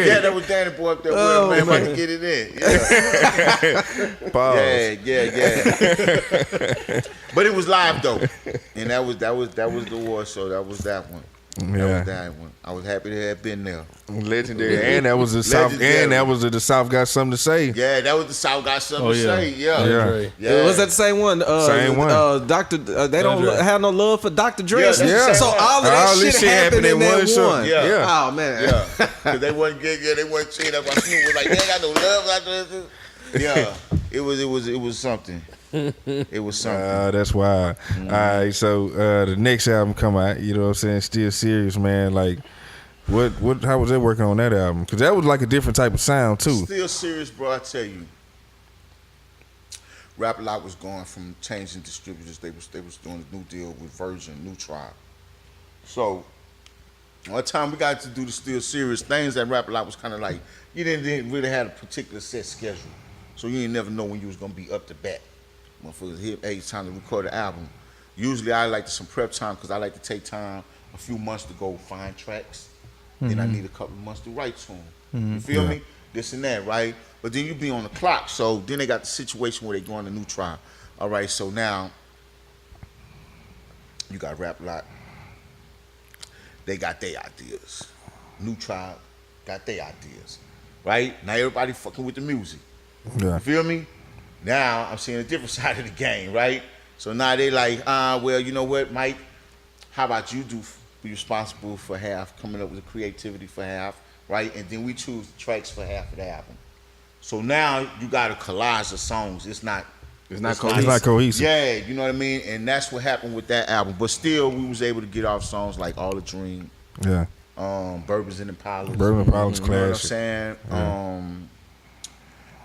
Yeah, that was Danny Boy up there with him, man, about to get it in. Yeah. Pause. Yeah. But it was live though. And that was the award show. That was that one. That was that one. I was happy to have been there. Legendary, and that was the South, and that was the South got something to say. Yeah, that was the South got something to say. Yeah. Was that the same one? Same one. Dr. They don't have no love for Dr. Dre. Yeah, So all of that shit happened in that one. Yeah. Oh man. Yeah. Because they wasn't getting. Yeah, they wasn't saying that. Snoop was like, they ain't got no love after this. Yeah. It was something. It was something. That's why. All right, so the next album come out, you know what I'm saying? Still Serious, man. Like, how was that working on that album? Because that was like a different type of sound too. Still Serious, bro. I tell you, Rap A Lot was going from changing distributors. They was doing a new deal with Virgin, New Tribe. So one time we got to do the Still Serious things. That Rap A Lot was kind of like you didn't really have a particular set schedule, so you didn't never know when you was gonna be up to bat. Motherfuckers hit, hey, it's time to record the album. Usually I like some prep time because I like to take time, a few months to go find tracks. Then I need a couple of months to write to them. You feel me? This and that, right? But then you be on the clock. So then they got the situation where they going to New Tribe. All right, so now you got Rap A Lot. They got their ideas. New Tribe got their ideas, right? Now everybody fucking with the music. Yeah. You feel me? Now I'm seeing a different side of the game, right? So now they like, well, you know what, Mike? How about you be responsible for half, coming up with the creativity for half, right? And then we choose the tracks for half of the album. So now you got a collage of songs. It's not cohesive. Yeah, you know what I mean? And that's what happened with that album. But still, we was able to get off songs like All a Dream. Yeah. Bourbons and Impalas. Bourbon Impalas classic. You know what I'm saying? Yeah.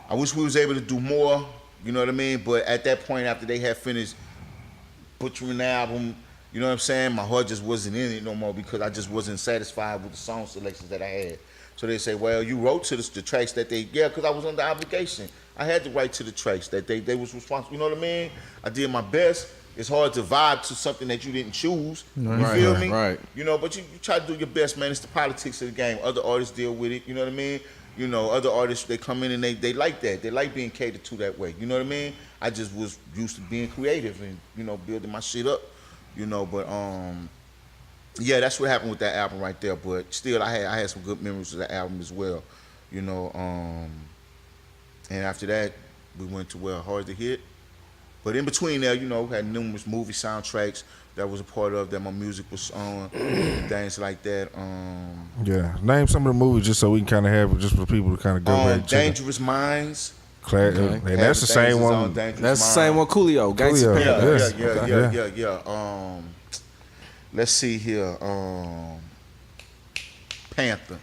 I wish we was able to do more, you know what I mean? But at that point, after they had finished butchering the album, you know what I'm saying? My heart just wasn't in it no more because I just wasn't satisfied with the song selections that I had. So they say, well, you wrote to the tracks that because I was under obligation. I had to write to the tracks that they was responsible. You know what I mean? I did my best. It's hard to vibe to something that you didn't choose. You feel me? Right. You know, but you try to do your best, man. It's the politics of the game. Other artists deal with it. You know what I mean? You know, other artists, they come in and they like that. They like being catered to that way. You know what I mean? I just was used to being creative and, you know, building my shit up. You know, but yeah, that's what happened with that album right there. But still, I had some good memories of that album as well. You know, and after that, we went to Hard to Hit. But in between there, you know, we had numerous movie soundtracks that was a part of that my music was on, things like that. Yeah, name some of the movies just so we can kind of have it just for people to kind of go back to. Dangerous Minds. And that's the same one. That's the same one. Coolio. Coolio. Yeah. Let's see here. Panther.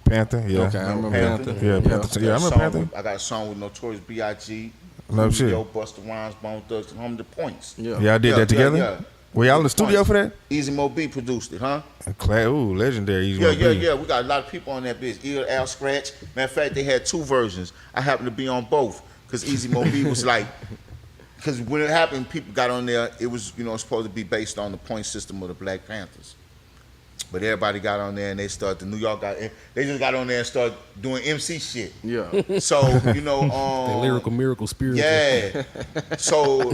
Panther, yeah. Okay, I remember Panther. Yeah, Panther. Yeah, I remember Panther. I got a song with Notorious B.I.G. No shit. Busta Rhymes, Bone Thugs, and Home the Points. Yeah, y'all did that together? Yeah. Were y'all in the studio for that? Easy Mo B produced it, huh? Ooh, legendary Easy Mo B. Yeah. We got a lot of people on that bitch. Al Scratch. Matter of fact, they had two versions. I happened to be on both because Easy Mo B was like, because when it happened, people got on there. It was, you know, supposed to be based on the point system of the Black Panthers. But everybody got on there and they started, the New York guy, they just got on there and started doing MC shit. Yeah. So, you know, the lyrical miracle spirit. Yeah. So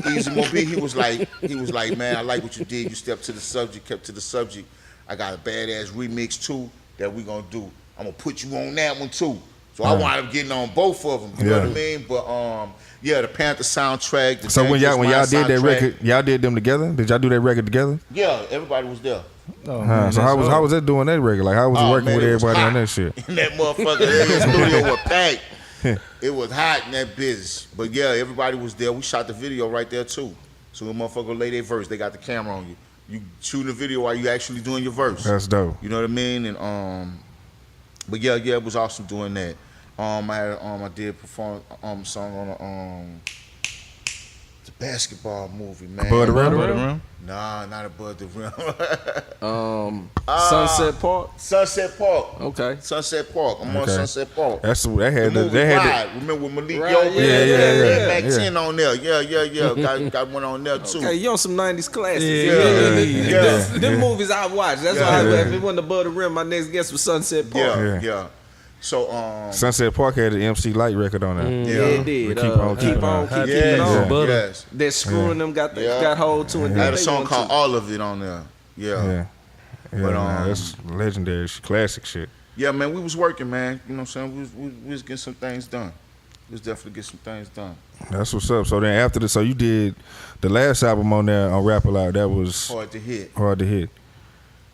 Easy Mo B, he was like, man, I like what you did. You stepped to the subject, kept to the subject. I got a badass remix too that we gonna do. I'm gonna put you on that one too. So I wound up getting on both of them. You know what I mean? But yeah, the Panther soundtrack. So when y'all did that record, y'all did them together? Did y'all do that record together? Yeah, everybody was there. Oh, man, so how was that doing that record? Like how was it working with everybody on that shit? In that motherfucker, that studio was packed. It was hot in that business. But yeah, everybody was there. We shot the video right there too. So when motherfucker lay their verse, they got the camera on you. You shooting the video while you actually doing your verse. That's dope. You know what I mean? And but yeah, it was awesome doing that. I did perform a song on the basketball movie, man. Above the Rim? Nah, not Above the Rim. Sunset Park. Sunset Park. Okay. Sunset Park. I'm on Sunset Park. That's they had the movie Ride. Remember with Malik Yoba? Yeah. Back 10 on there. Yeah. Got one on there too. Okay, you on some 90s classics. Yeah. Them movies I watch. That's why if it wasn't Above the Rim, my next guest was Sunset Park. Yeah. So Sunset Park had the MC Light record on there. Yeah, it did. Keep on. Keep it on. Yes. That screwing them got hold to it. I had a song called All of It on there. Yeah. Yeah, but man, that's legendary, classic shit. yeah, man, we was working, man. You know what I'm saying? We was getting some things done. We was definitely getting some things done. That's what's up. So then after so you did the last album on there on Rap A Lot. That was Hard to hit. Hard to hit.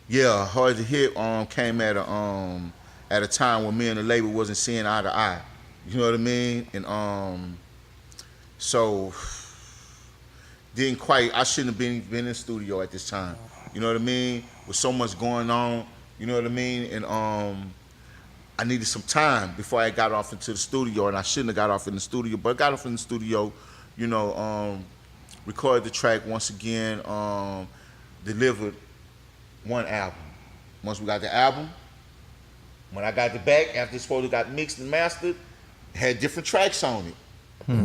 Yeah, Hard to Hit came at a time when me and the label wasn't seeing eye to eye. You know what I mean? And so didn't quite. I shouldn't have been in the studio at this time. You know what I mean? With so much going on. You know what I mean? And I needed some time before I got off into the studio, and I shouldn't have got off in the studio, but I got off in the studio. You know, recorded the track once again. Delivered one album. Once we got the album, when I got it back, after it's supposed to got mixed and mastered, it had different tracks on it.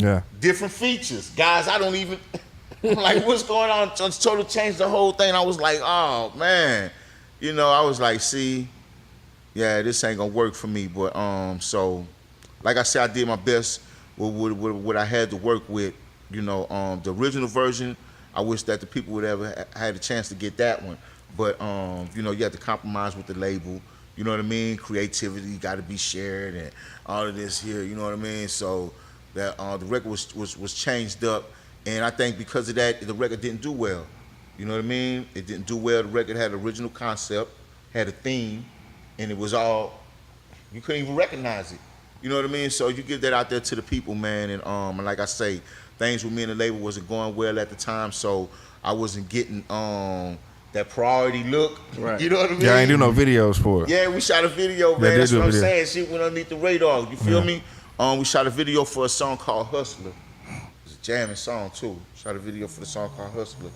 Yeah. Different features. Guys, I don't even, like, what's going on? Just totally changed the whole thing. I was like, oh, man. You know, I was like, see, yeah, this ain't gonna work for me. But, so, like I said, I did my best with what I had to work with. You know, the original version, I wish that the people would ever had a chance to get that one. But, you know, you have to compromise with the label. You know what I mean? Creativity got to be shared and all of this here. You know what I mean? So that the record was changed up. And I think because of that, the record didn't do well. You know what I mean? It didn't do well. The record had an original concept, had a theme, and it was all, you couldn't even recognize it. You know what I mean? So you give that out there to the people, man. And like I say, things with me and the label wasn't going well at the time, so I wasn't getting that priority look. Right. You know what I mean? Yeah, I ain't do no videos for it. Yeah, we shot a video, man. That's what I'm video. saying. Shit went underneath the radar. You feel me? We shot a video for a song called Hustler. It's a jamming song too. Shot a video for the song called Hustler,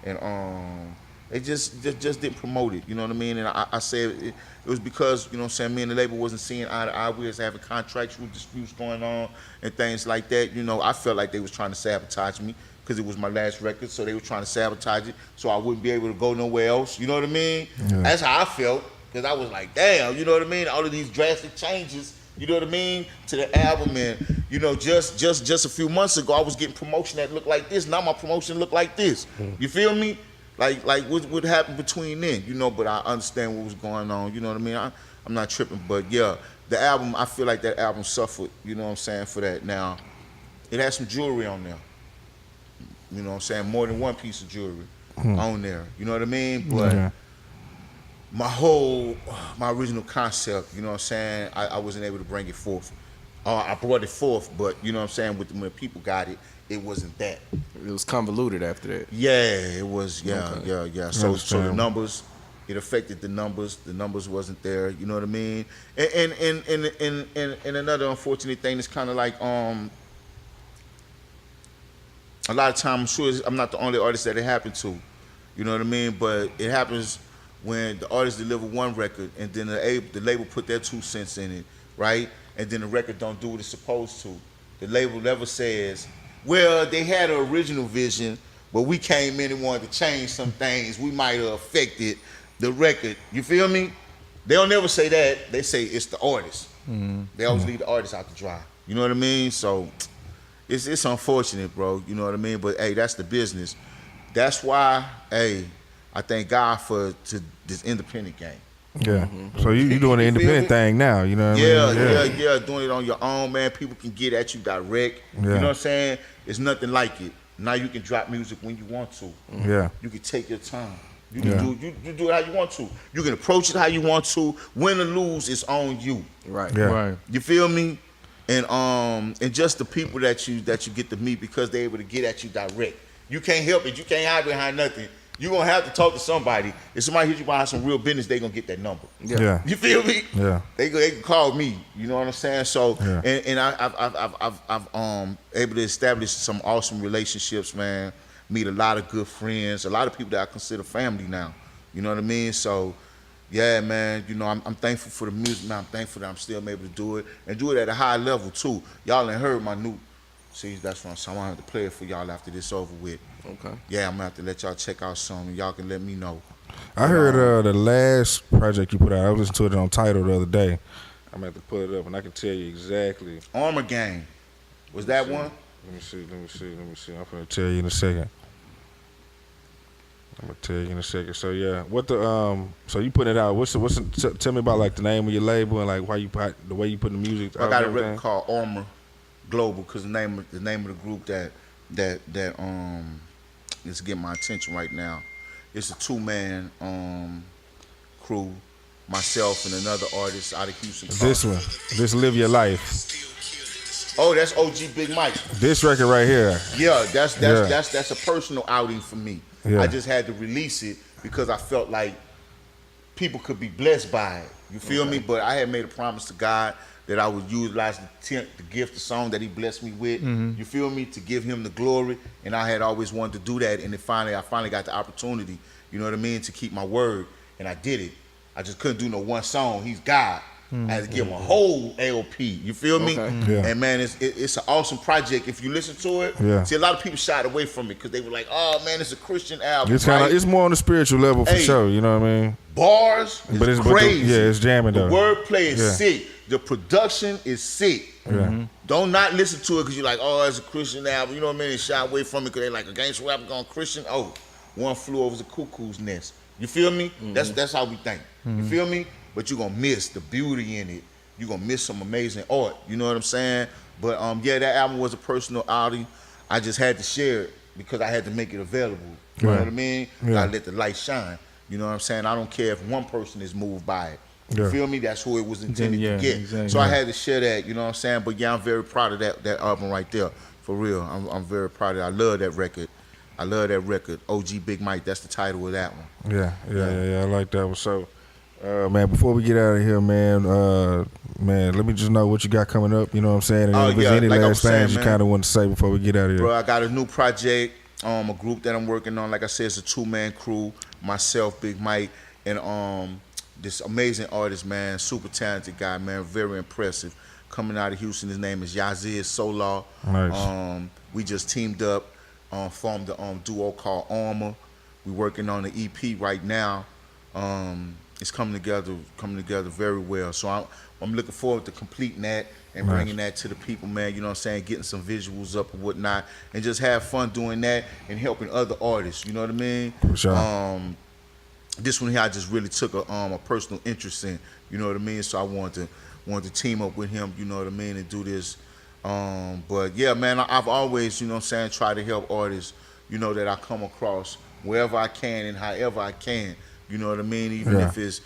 and they just didn't promote it. You know what I mean? And I said it was because, you know what I'm saying, me and the label wasn't seeing eye to eye. We was having contractual disputes going on and things like that. You know, I felt like they was trying to sabotage me because it was my last record, so they were trying to sabotage it so I wouldn't be able to go nowhere else. You know what I mean? Yeah. That's how I felt, because I was like, damn, you know what I mean? All of these drastic changes, you know what I mean, to the album. And, you know, just a few months ago, I was getting promotion that looked like this. Now my promotion look like this. You feel me? Like what happened between then, you know, but I understand what was going on, you know what I mean? I'm not tripping, but yeah, the album, I feel like that album suffered, you know what I'm saying, for that. Now, it has some jewelry on there. You know what I'm saying? More than one piece of jewelry on there, you know what I mean? But my original concept, you know what I'm saying, I wasn't able to bring it forth. I brought it forth, but you know what I'm saying, when people got it, it wasn't that. It was convoluted after that. Yeah, it was. Yeah, Okay. yeah. So the numbers, it affected the numbers. The numbers wasn't there. You know what I mean? And another unfortunate thing is kind of like a lot of times, I'm sure I'm not the only artist that it happened to. You know what I mean? But it happens when the artist deliver one record and then the label put their 2 cents in it, right? And then the record don't do what it's supposed to. The label never says, well, they had an original vision, but we came in and wanted to change some things. We might have affected the record. You feel me? They'll never say that. They say it's the artist. They always leave the artist out to dry. You know what I mean? So it's unfortunate, bro. You know what I mean? But hey, that's the business. That's why, hey, I thank God for this independent game. Yeah. So you doing the independent thing now, you know what I mean? Yeah. Doing it on your own, man. People can get at you direct. Yeah. You know what I'm saying? It's nothing like it. Now you can drop music when you want to. Yeah. You can take your time. You can you do it how you want to. You can approach it how you want to. Win or lose, it's on you. Right. Yeah. Right. You feel me? And just the people that you get to meet because they're able to get at you direct. You can't help it. You can't hide behind nothing. You're going to have to talk to somebody. If somebody hits you behind some real business, they're going to get that number. Yeah. You feel me? Yeah. They can call me. You know what I'm saying? So, Yeah. and I've able to establish some awesome relationships, man. Meet a lot of good friends, a lot of people that I consider family now. You know what I mean? So, yeah, man, you know, I'm thankful for the music, man. I'm thankful that I'm still able to do it and do it at a high level, too. Y'all ain't heard my new, see, that's what I'm saying. I'm going to have to play it for y'all after this over with. Okay. Yeah, I'm going to have to let y'all check out some, and y'all can let me know. I heard the last project you put out, I was listening to it on Tidal the other day. I'm going to have to pull it up, and I can tell you exactly. Armor Gang. Was that one? Let me see. I'm going to tell you in a second. I'm gonna tell you in a second. So yeah, what the so you putting it out? Tell me about like the name of your label and like why you put the way you put the music. I got a record called Armor Global because the name of the group that is getting my attention right now. It's a 2-man crew, myself and another artist out of Houston. This Live Your Life. Oh, that's OG Big Mike. This record right here. Yeah, that's a personal outing for me. Yeah. I just had to release it because I felt like people could be blessed by it. You feel me? But I had made a promise to God that I would utilize the gift, the song that He blessed me with. You feel me? To give Him the glory, and I had always wanted to do that. And then I finally got the opportunity. You know what I mean? To keep my word, and I did it. I just couldn't do no one song. He's God. I had to give him a whole LP. You feel me? Yeah. And man, it's an awesome project. If you listen to it, see, a lot of people shied away from it because they were like, "Oh man, it's a Christian album." It's kind of it's more on the spiritual level for sure. You know what I mean? Bars, but it's crazy. It's jamming though. The wordplay is sick. The production is sick. Don't not listen to it because you're like, "Oh, it's a Christian album." You know what I mean? They shy away from it because they like a gangster rapper going Christian. Oh, one flew over the cuckoo's nest. You feel me? That's how we think. You feel me? But you're gonna miss the beauty in it. You're gonna miss some amazing art. You know what I'm saying? But yeah, that album was a personal outing. I just had to share it because I had to make it available. You know what I mean? Gotta let the light shine. You know what I'm saying? I don't care if one person is moved by it. You feel me? That's who it was intended to get. Exactly. So I had to share that, you know what I'm saying? But yeah, I'm very proud of that album right there. For real. I'm very proud of it. I love that record. OG Big Mike, that's the title of that one. Yeah. I like that one. So man, before we get out of here, man, let me just know what you got coming up. You know what I'm saying? And if there's any like last things you kind of want to say before we get out of here. Bro, I got a new project, a group that I'm working on. Like I said, it's a 2-man crew. Myself, Big Mike, and this amazing artist, man, super talented guy, man, very impressive. Coming out of Houston, his name is Yazid Solar. Nice. We just teamed up, formed a duo called Armor. We're working on the EP right now. It's coming together very well. So I'm looking forward to completing that and bringing that to the people, man. You know what I'm saying? Getting some visuals up and whatnot, and just have fun doing that and helping other artists. You know what I mean? For sure. This one here, I just really took a personal interest in. You know what I mean? So I wanted to team up with him. You know what I mean? And do this. But yeah, man, I've always, you know what I'm saying, try to help artists, you know, that I come across wherever I can and however I can. You know what I mean? Even if it's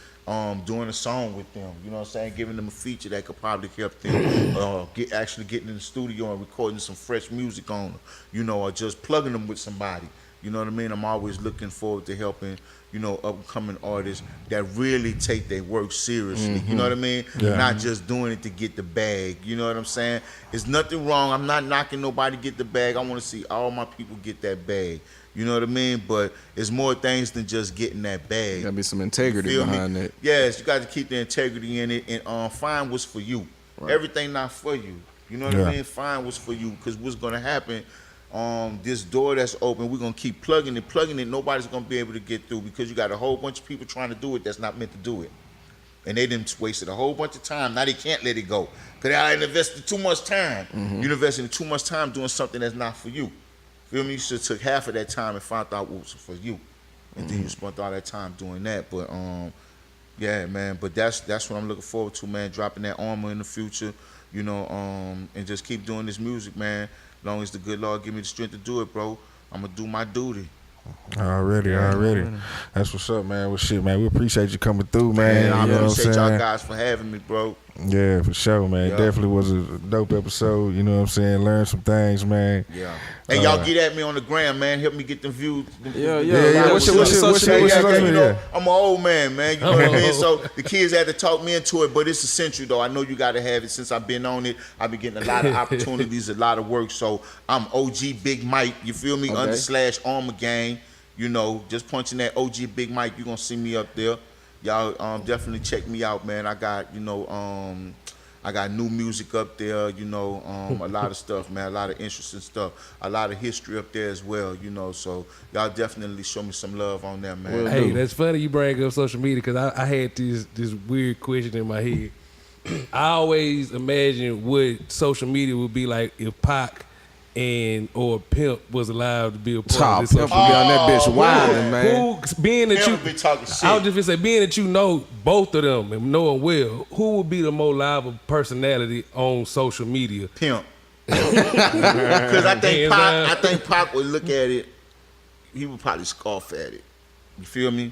doing a song with them, you know what I'm saying? Giving them a feature that could probably help them actually getting in the studio and recording some fresh music on them, you know, or just plugging them with somebody. You know what I mean? I'm always looking forward to helping, you know, upcoming artists that really take their work seriously. You know what I mean? Not just doing it to get the bag. You know what I'm saying? There's nothing wrong. I'm not knocking nobody get the bag. I want to see all my people get that bag. You know what I mean? But it's more things than just getting that bag. Gotta be some integrity behind it. Yes, you got to keep the integrity in it and find what's for you. Right. Everything not for you. You know what I mean? Find what's for you, because what's gonna happen? This door that's open, we're gonna keep plugging it. Nobody's gonna be able to get through because you got a whole bunch of people trying to do it that's not meant to do it, and they didn't wasted a whole bunch of time. Now they can't let it go because they invested too much time. You're investing too much time doing something that's not for you. Feel me? You should have took half of that time and found out what was for you, and then you spent all that time doing that. But yeah, man. But that's what I'm looking forward to, man. Dropping that Armor in the future, you know, and just keep doing this music, man. As long as the good Lord give me the strength to do it, bro, I'm gonna do my duty. Already. That's what's up, man. Well, shit, man. We appreciate you coming through, man. I you know appreciate y'all guys for having me, bro. Yeah, for sure, man. Yeah. Definitely was a dope episode. You know what I'm saying? Learn some things, man. Yeah. Hey, y'all get at me on the gram, man. Help me get them views. Yeah. What's your you know, I'm an old man, man. You know what I mean? So the kids had to talk me into it, but it's essential, though. I know you got to have it. Since I've been on it, I've been getting a lot of opportunities, a lot of work. So I'm OG Big Mike. You feel me? / Armor Gang. You know, just punching that OG Big Mike, you're going to see me up there. Y'all definitely check me out, man. I got, you know, I got new music up there, you know, a lot of stuff, man, a lot of interesting stuff, a lot of history up there as well, you know, so y'all definitely show me some love on that, man. Hey, that's funny you bring up social media, because I had this weird question in my head. I always imagine what social media would be like if Pac and or Pimp was allowed to be a part Top of this Pimp social be media. on that bitch wildin', man. Who, being that Pimp be talking shit. I was just gonna say, being that you know both of them and know them well, who would be the more liable personality on social media? Pimp. Because I think Pac would look at it, he would probably scoff at it. You feel me?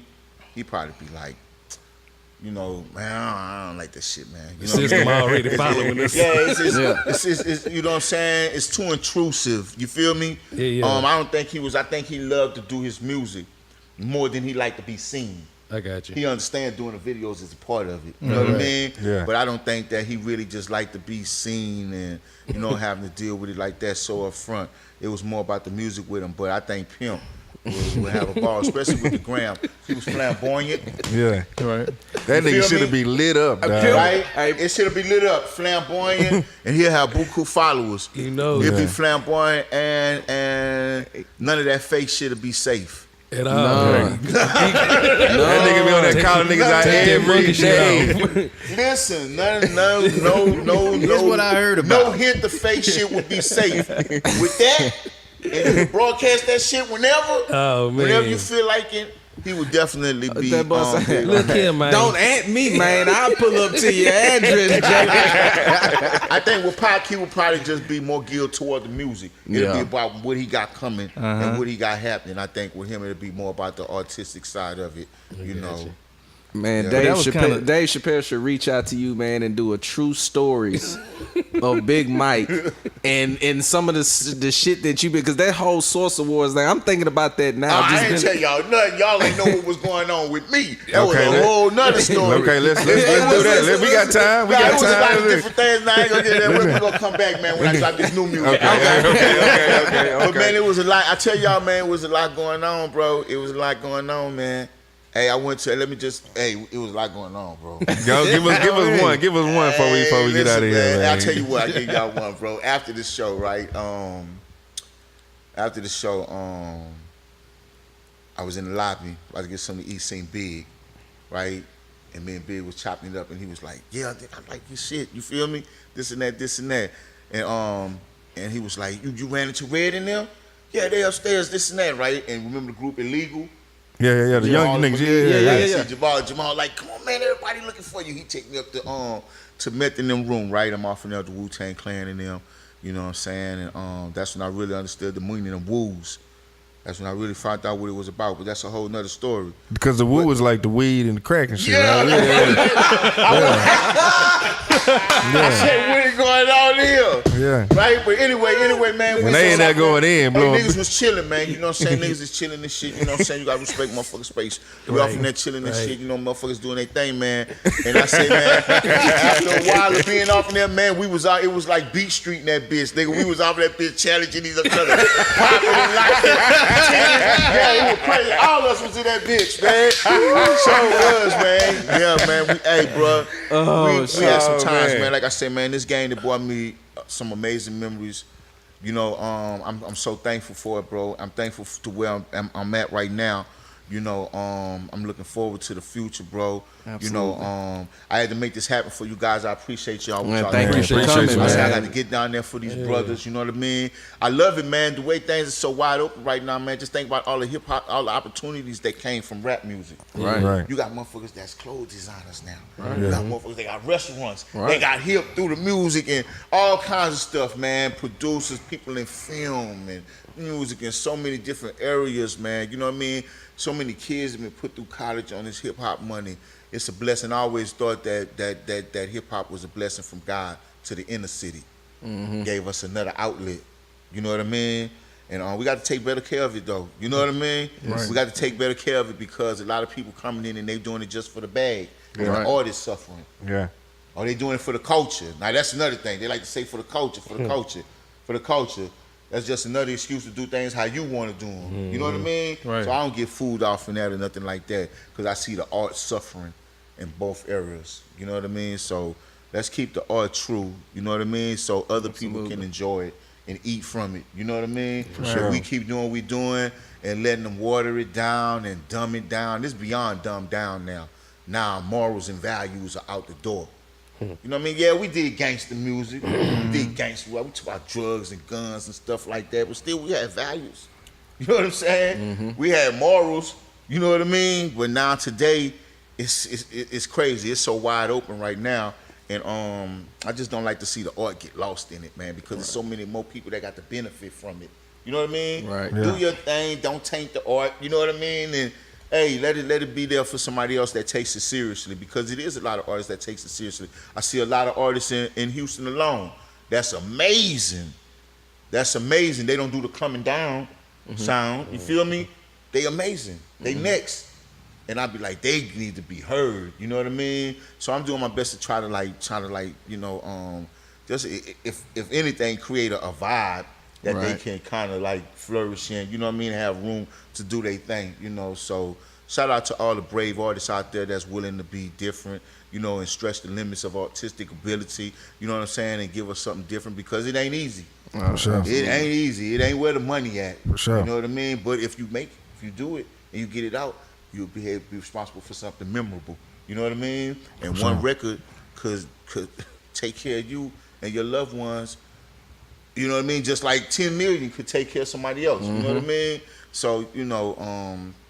He'd probably be like, you know, man, I don't like this shit, man. You know System already following this. Yeah, it's you know what I'm saying? It's too intrusive. You feel me? Yeah. I don't think I think he loved to do his music more than he liked to be seen. I got you. He understands doing the videos is a part of it. You know what I mean? Yeah. But I don't think that he really just liked to be seen and, you know, having to deal with it like that so up front. It was more about the music with him. But I think Pimp would have a ball, especially with the gram. He was flamboyant. Yeah. Right. That You nigga feel should have me? been lit up, dog. Right? It should have been lit up, flamboyant, and he'll have buku followers. You know, He'll Yeah. be flamboyant and none of that fake shit will be safe. at all. That nigga be on there calling niggas out Take that every monkey shit day. off. Listen, no. Here's what I heard No about. hint the fake shit would be safe. With that, and you broadcast that shit whenever, Oh, man. whenever you feel like it, he would definitely be. That boy said, Look here, man. Don't at me, man. I'll pull up to your address, Jay. I think with Pac, he would probably just be more geared toward the music. It'll be Yeah. about what he got coming and what he got happening. I think with him, it'll be more about the artistic side of it. You know. Man, Yeah. Dave, That was kinda- Dave Chappelle should reach out to you, man, and do a true stories of Big Mike and some of the shit that you been, because that whole Source Awards thing, I'm thinking about that now. I ain't Just tell y'all nothing. Y'all ain't know what was going on with me. That was Okay, a whole nother story. Okay, let's do that. We got time. We got It was a lot of time. different things. Now I ain't gonna get that. We're gonna come back, man, when I drop this new music. Okay. But man, it was a lot. I tell y'all, man, it was a lot going on, bro. It was a lot going on, man. Hey, it was a lot going on, bro. Go, give us one. Give us one before we get out of here, Man, man. I'll tell you what, I give y'all one, bro. After the show, right? After the show, I was in the lobby about to get something to eat, seen Big, right? And me and Big was chopping it up, and he was like, "Yeah, I like your shit. You feel me? This and that, this and that." And he was like, "You ran into Red in there? Yeah, they upstairs, this and that, right?" And remember the group Illegal? Yeah. The young niggas. Yeah. See Jamal, like, come on, man, everybody looking for you. He take me up to Meth in them room, right? I'm off in there, the Wu-Tang Clan and them. You know what I'm saying? And that's when I really understood the meaning of woos. That's when I really found out what it was about. But that's a whole nother story. Because the woo was like the weed and the crack and shit. Yeah. I said, what is going on here? Yeah. Right? But anyway, man. When they in there going in, blowing. Niggas was chilling, man. You know what I'm saying? Niggas is chilling and shit. You know what I'm saying? You gotta respect motherfuckers' space. We off in there chilling and shit. You know, motherfuckers doing their thing, man. And I say, man, after a while of being off in there, man, we was out. It was like Beat Street in that bitch, nigga. We was off in that bitch challenging each other, popping and locking. Yeah, it was crazy. All of us was in that bitch, man. So was, man. Yeah, man. Hey, bro. We had some times, man. Like I said, man, this game that brought me some amazing memories. You know, I'm so thankful for it, bro. I'm thankful to where I'm at right now. You know, I'm looking forward to the future, bro. Absolutely. You know, I had to make this happen for you guys. I appreciate y'all. Man, Y'all thank doing. you for Appreciate coming, you, I said, I man. got to get down there for these brothers. You know what I mean? I love it, man. The way things are so wide open right now, man. Just think about all the hip hop, all the opportunities that came from rap music. Right. You got motherfuckers that's clothes designers now. Right. You got motherfuckers that got restaurants. Right. They got hip through the music and all kinds of stuff, man. Producers, people in film and music in so many different areas, man. You know what I mean? So many kids have been put through college on this hip hop money. It's a blessing. I always thought that hip hop was a blessing from God to the inner city. Gave us another outlet. You know what I mean? And we got to take better care of it, though. You know what I mean? Right. We got to take better care of it because a lot of people coming in and they doing it just for the bag. And Right. the artist suffering. Yeah. Or they doing it for the culture. Now, that's another thing. They like to say for the culture, for the culture, for the culture. That's just another excuse to do things how you want to do them. You know what I mean? Right. So I don't get fooled off in that or nothing like that because I see the art suffering in both areas. You know what I mean? So let's keep the art true. You know what I mean? So other people can enjoy it and eat from it. You know what I mean? So we keep doing what we doing and letting them water it down and dumb it down. This beyond dumbed down now. Now morals and values are out the door. You know what I mean? Yeah, we did gangster music. We did gangster rap. We talk about drugs and guns and stuff like that. But still, we had values. You know what I'm saying? We had morals. You know what I mean? But now today, it's crazy. It's so wide open right now. And I just don't like to see the art get lost in it, man, because there's so many more people that got to benefit from it. You know what I mean? Right. Do your thing. Don't taint the art. You know what I mean? And hey, let it be there for somebody else that takes it seriously, because it is a lot of artists that takes it seriously. I see a lot of artists in Houston alone. That's amazing. That's amazing. They don't do the coming down sound. You feel me? They amazing. They next. And I'd be like, they need to be heard. You know what I mean? So I'm doing my best to try to like, you know, just if anything, create a vibe that they can kind of like flourish in, you know what I mean, have room to do their thing, you know. So shout out to all the brave artists out there that's willing to be different, you know, and stretch the limits of artistic ability, you know what I'm saying, and give us something different, because it ain't easy. For sure. It ain't easy. It ain't where the money at. For sure. You know what I mean? But if you do it and you get it out, you'll be responsible for something memorable. You know what I mean? And one record could take care of you and your loved ones. You know what I mean? Just like 10 million could take care of somebody else. You know what I mean? So, you know,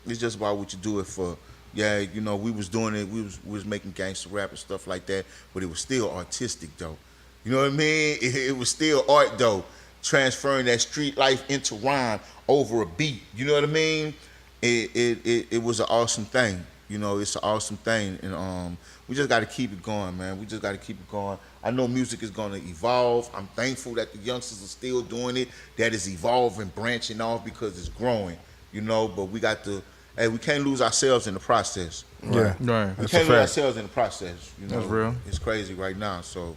it's just about what you do it for. Yeah, you know, we was doing it. We was making gangster rap and stuff like that, but it was still artistic though. You know what I mean? It was still art though, transferring that street life into rhyme over a beat. You know what I mean? It was an awesome thing. You know, it's an awesome thing, and we just got to keep it going, man. We just got to keep it going. I know music is going to evolve. I'm thankful that the youngsters are still doing it, that is evolving, branching off, because it's growing, you know, but we got to, hey, we can't lose ourselves in the process. Yeah. Right. We can't lose ourselves in the process, you know. That's real. It's crazy right now, so,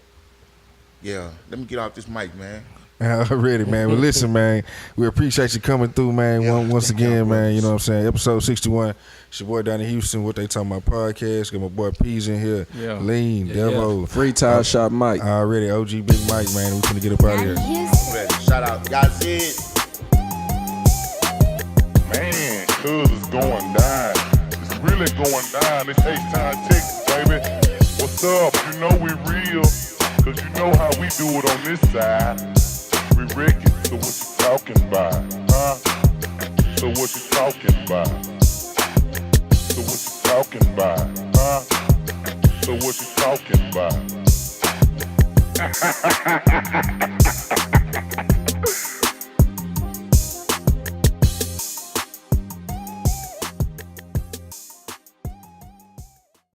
yeah. Let me get off this mic, man. Already, man. Well, listen, man, we appreciate you coming through, man. Once again, man, you know what I'm saying? Episode 61. It's your boy Donnie Houston, What They Talking About podcast. Got my boy Peas in here. Yeah. Lean, Devo. Freestyle Shop Mike. Already, OG Big Mike, man. We finna get up out of here. Donnie Houston. Ready. Shout out. Guys, it. Man, cuz it's going down. It's really going down. It's H-Town, Texas, baby. What's up? You know we real, cause you know how we do it on this side. We wreck it, so what you talking about, huh? So what you talking about? So what you talking about, huh? So what you talking about?